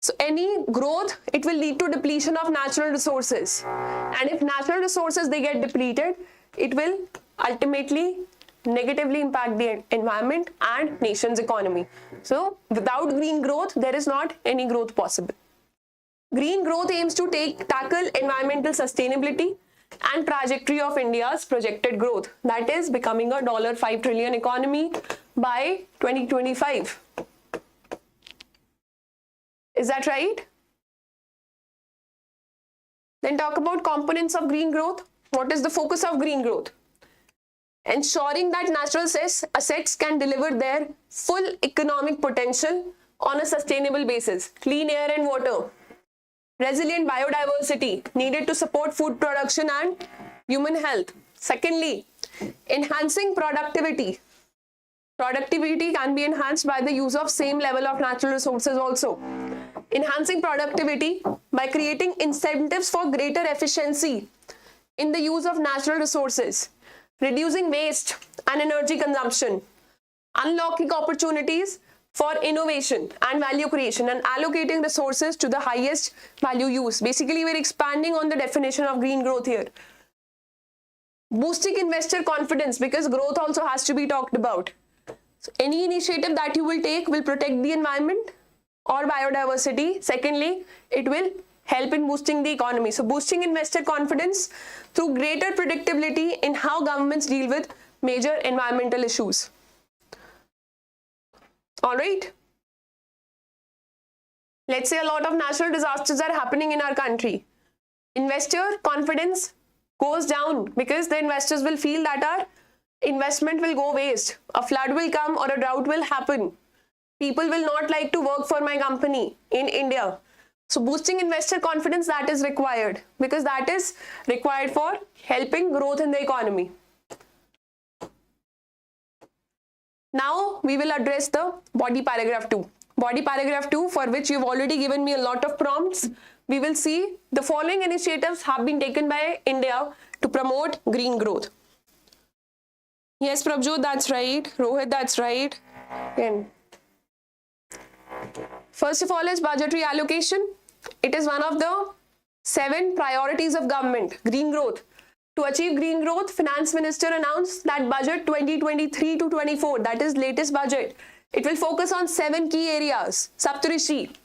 So any growth, it will lead to depletion of natural resources. And if natural resources, they get depleted, it will ultimately negatively impact the environment and nation's economy. So without green growth, there is not any growth possible. Green growth aims to tackle environmental sustainability and trajectory of India's projected growth. That is becoming a $5 trillion economy by 2025. Is that right? Then talk about components of green growth. What is the focus of green growth? Ensuring that natural assets can deliver their full economic potential on a sustainable basis. Clean air and water. Resilient biodiversity needed to support food production and human health. Secondly, enhancing productivity. Productivity can be enhanced by the use of same level of natural resources also. Enhancing productivity by creating incentives for greater efficiency in the use of natural resources. Reducing waste and energy consumption. Unlocking opportunities for innovation and value creation and allocating resources to the highest value use. Basically, we're expanding on the definition of green growth here. Boosting investor confidence, because growth also has to be talked about. So any initiative that you will take will protect the environment or biodiversity. Secondly, it will help in boosting the economy. So boosting investor confidence through greater predictability in how governments deal with major environmental issues. All right. Let's say a lot of natural disasters are happening in our country. Investor confidence goes down because the investors will feel that our investment will go waste. A flood will come or a drought will happen. People will not like to work for my company in India. So boosting investor confidence, that is required because that is required for helping growth in the economy. Now we will address the body paragraph 2. Body paragraph 2, for which you've already given me a lot of prompts. We will see the following initiatives have been taken by India to promote green growth. Yes, Prabjot, that's right. Rohit, that's right. Again. First of all is budgetary allocation. It is one of the 7 priorities of government, green growth. To achieve green growth, Finance Minister announced that budget 2023 to 24, that is latest budget, it will focus on 7 key areas, Saptarishi,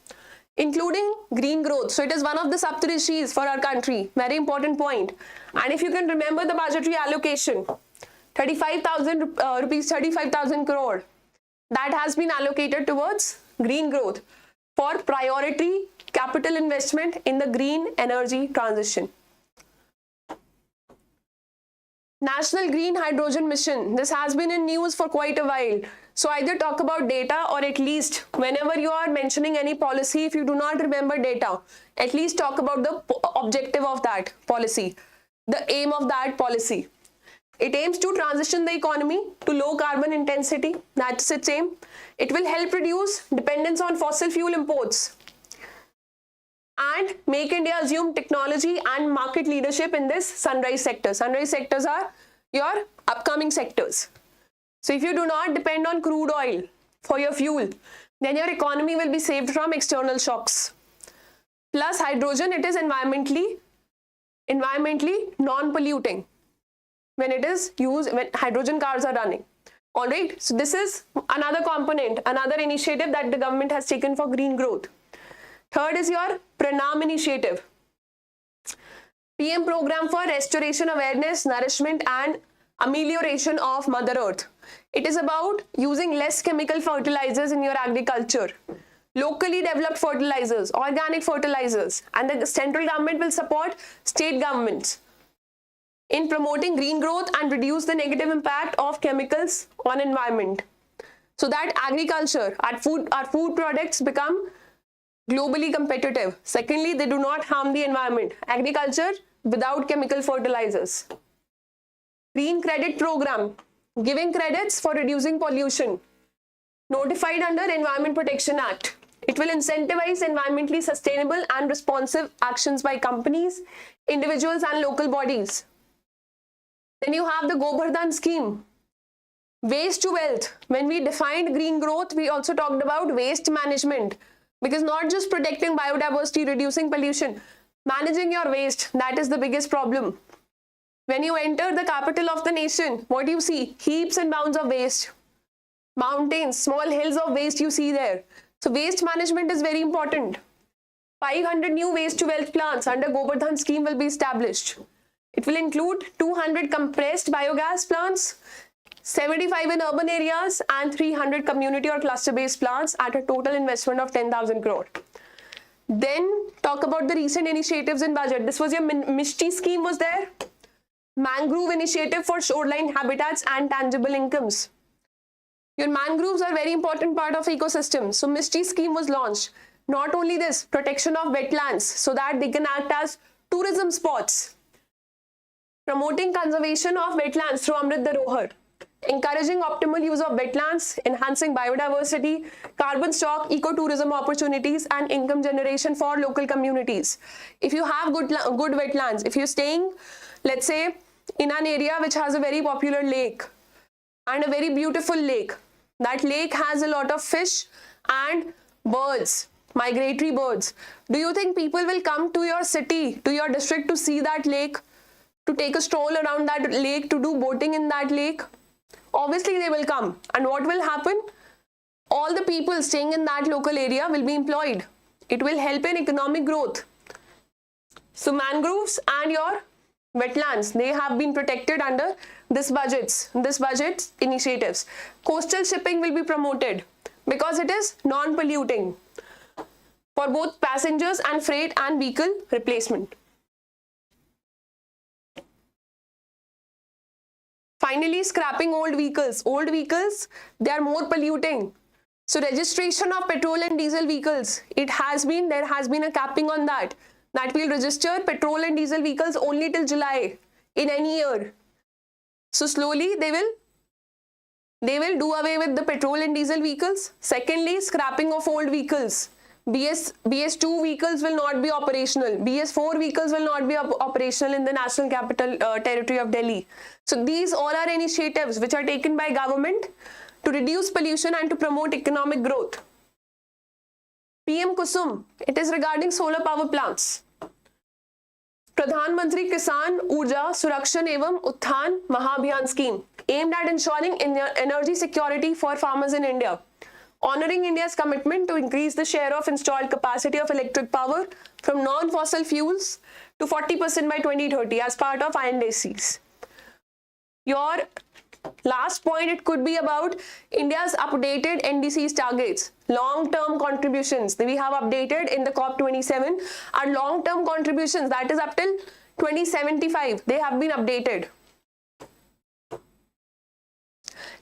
including green growth. So it is one of the Saptarishis for our country, very important point. And if you can remember the budgetary allocation, 35,000 rupees, 35,000 crore, that has been allocated towards green growth for priority capital investment in the green energy transition. National Green Hydrogen Mission. This has been in news for quite a while. So either talk about data or at least whenever you are mentioning any policy, if you do not remember data, at least talk about the objective of that policy, the aim of that policy. It aims to transition the economy to low carbon intensity. That's its aim. It will help reduce dependence on fossil fuel imports and make India assume technology and market leadership in this sunrise sector. Sunrise sectors are your upcoming sectors. So if you do not depend on crude oil for your fuel, then your economy will be saved from external shocks. Plus hydrogen, it is environmentally non-polluting when it is used, when hydrogen cars are running. All right, so this is another component, another initiative that the government has taken for green growth. Third is your Pranam initiative. PM program for restoration, awareness, nourishment and amelioration of Mother Earth. It is about using less chemical fertilizers in your agriculture, locally developed fertilizers, organic fertilizers, and the central government will support state governments in promoting green growth and reduce the negative impact of chemicals on environment, so that agriculture, our food products become globally competitive. Secondly, they do not harm the environment. Agriculture without chemical fertilizers. Green credit program, giving credits for reducing pollution, notified under Environment Protection Act. It will incentivize environmentally sustainable and responsive actions by companies, individuals and local bodies. Then you have the Govardhan scheme, waste to wealth. When we defined green growth, we also talked about waste management, because not just protecting biodiversity, reducing pollution, managing your waste, that is the biggest problem. When you enter the capital of the nation, what do you see? Heaps and mounds of waste, mountains, small hills of waste you see there. So waste management is very important. 500 new waste to wealth plants under Govardhan scheme will be established. It will include 200 compressed biogas plants, 75 in urban areas and 300 community or cluster-based plants at a total investment of 10,000 crore. Then talk about the recent initiatives in budget. This was your Mishti scheme was there. Mangrove initiative for shoreline habitats and tangible incomes. Your mangroves are very important part of ecosystem. So Mishti scheme was launched. Not only this, protection of wetlands so that they can act as tourism spots. Promoting conservation of wetlands through Amrit Dharohar. Encouraging optimal use of wetlands, enhancing biodiversity, carbon stock, ecotourism opportunities and income generation for local communities. If you have good wetlands, if you're staying, let's say, in an area which has a very popular lake and a very beautiful lake, that lake has a lot of fish and birds, migratory birds. Do you think people will come to your city, to your district to see that lake, to take a stroll around that lake, to do boating in that lake? Obviously they will come. And what will happen? All the people staying in that local area will be employed. It will help in economic growth. So mangroves and your wetlands, they have been protected under this budget initiatives. Coastal shipping will be promoted because it is non-polluting for both passengers and freight and vehicle replacement. Finally, scrapping old vehicles. Old vehicles, they are more polluting. So registration of petrol and diesel vehicles, there has been a capping on that we'll register petrol and diesel vehicles only till July in any year. So slowly they will do away with the petrol and diesel vehicles. Secondly, scrapping of old vehicles. BS2 vehicles will not be operational. BS4 vehicles will not be operational in the National Capital Territory of Delhi. So these all are initiatives which are taken by government to reduce pollution and to promote economic growth. PM Kusum, it is regarding solar power plants. Pradhan Mantri Kisan Urja Surakshan Evam Utthan Mahabhiyan scheme aimed at ensuring energy security for farmers in India, honoring India's commitment to increase the share of installed capacity of electric power from non-fossil fuels to 40% by 2030 as part of INDCs. Your last point, it could be about India's updated NDCs targets, long-term contributions. We have updated in the COP27. Our long-term contributions, that is up till 2075, they have been updated.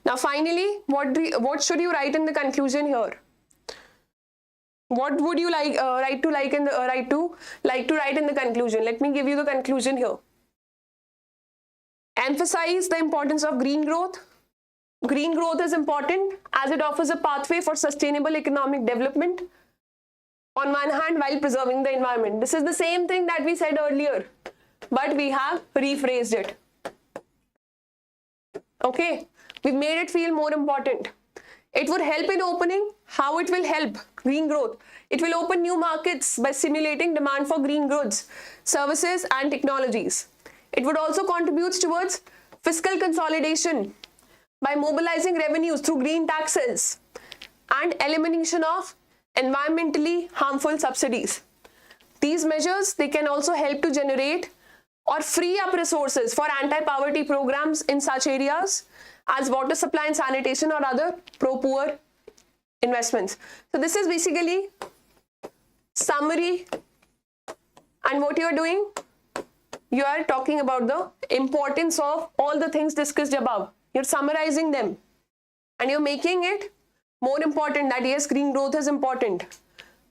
Now finally, what should you write in the conclusion here? What would you like to write in the conclusion? Let me give you the conclusion here. Emphasize the importance of green growth. Green growth is important as it offers a pathway for sustainable economic development on one hand while preserving the environment. This is the same thing that we said earlier, but we have rephrased it. Okay, we've made it feel more important. It would help in opening. How it will help? Green growth. It will open new markets by stimulating demand for green goods, services and technologies. It would also contribute towards fiscal consolidation by mobilizing revenues through green taxes and elimination of environmentally harmful subsidies. These measures, they can also help to generate or free up resources for anti-poverty programs in such areas as water supply and sanitation or other pro-poor investments. So this is basically summary, and what you are doing, you are talking about the importance of all the things discussed above. You're summarizing them and you're making it more important that yes, green growth is important.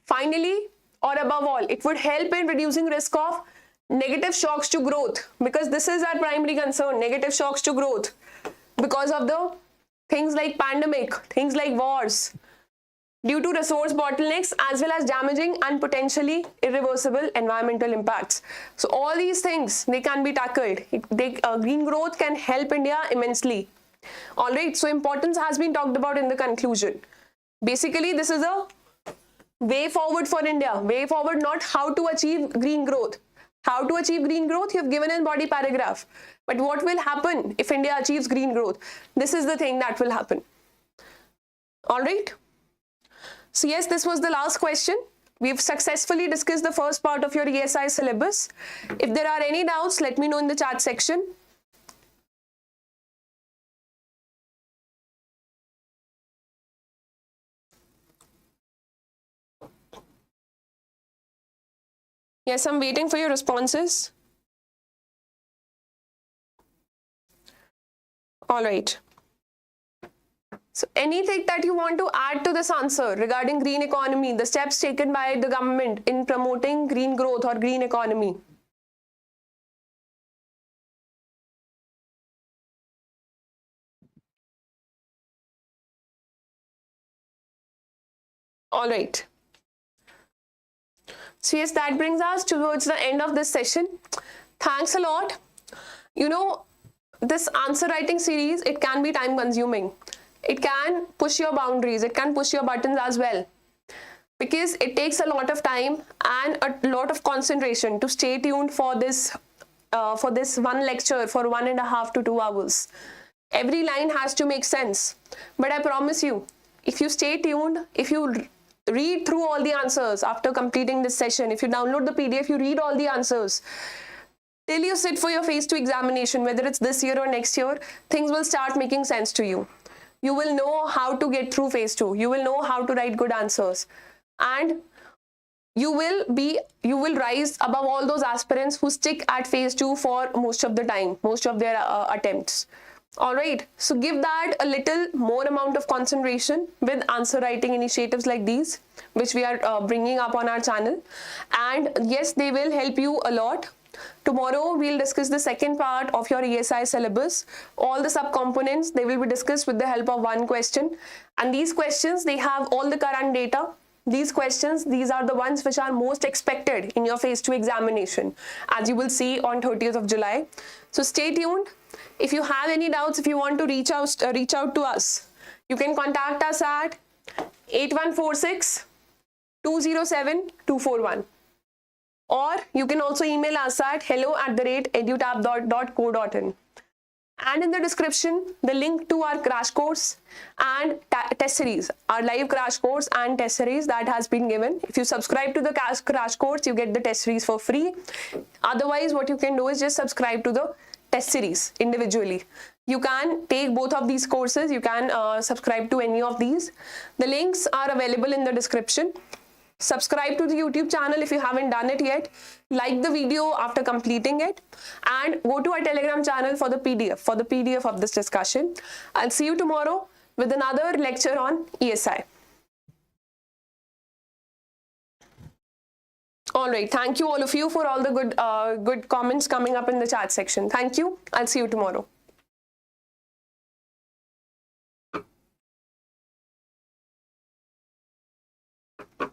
Finally, or above all, it would help in reducing risk of negative shocks to growth, because this is our primary concern, negative shocks to growth, because of the things like pandemic, things like wars, due to resource bottlenecks, as well as damaging and potentially irreversible environmental impacts. So all these things, they can be tackled. Green growth can help India immensely. All right, so importance has been talked about in the conclusion. Basically, this is a way forward for India. Way forward, not how to achieve green growth. How to achieve green growth, you have given in body paragraph. But what will happen if India achieves green growth? This is the thing that will happen. All right. So yes, this was the last question. We've successfully discussed the first part of your ESI syllabus. If there are any doubts, let me know in the chat section. Yes, I'm waiting for your responses. All right. So anything that you want to add to this answer regarding green economy, the steps taken by the government in promoting green growth or green economy? All right. So yes, that brings us towards the end of this session. Thanks a lot. You know, this answer writing series, it can be time consuming. It can push your boundaries. It can push your buttons as well, because it takes a lot of time and a lot of concentration to stay tuned for this one lecture for 1.5 to 2 hours. Every line has to make sense. But I promise you, if you stay tuned, if you read through all the answers after completing this session, if you download the PDF, you read all the answers, till you sit for your phase 2 examination, whether it's this year or next year, things will start making sense to you. You will know how to get through phase 2. You will know how to write good answers. And you will rise above all those aspirants who stick at phase 2 for most of the time, most of their attempts. All right, so give that a little more amount of concentration with answer writing initiatives like these, which we are bringing up on our channel. And yes, they will help you a lot. Tomorrow, we'll discuss the second part of your ESI syllabus. All the subcomponents, they will be discussed with the help of one question. And these questions, they have all the current data. These questions, these are the ones which are most expected in your phase 2 examination, as you will see on 30th of July. So stay tuned. If you have any doubts, if you want to reach out to us, you can contact us at 8146 207 241. Or you can also email us at hello@edutap.co.in. And in the description, the link to our crash course and test series, our live crash course and test series, that has been given. If you subscribe to the crash course, you get the test series for free. Otherwise, what you can do is just subscribe to the test series individually. You can take both of these courses. You can subscribe to any of these. The links are available in the description. Subscribe to the YouTube channel if you haven't done it yet. Like the video after completing it, and go to our Telegram channel for the PDF of this discussion. I'll see you tomorrow with another lecture on ESI. All right. Thank you all of you for all the good comments coming up in the chat section. Thank you. I'll see you tomorrow.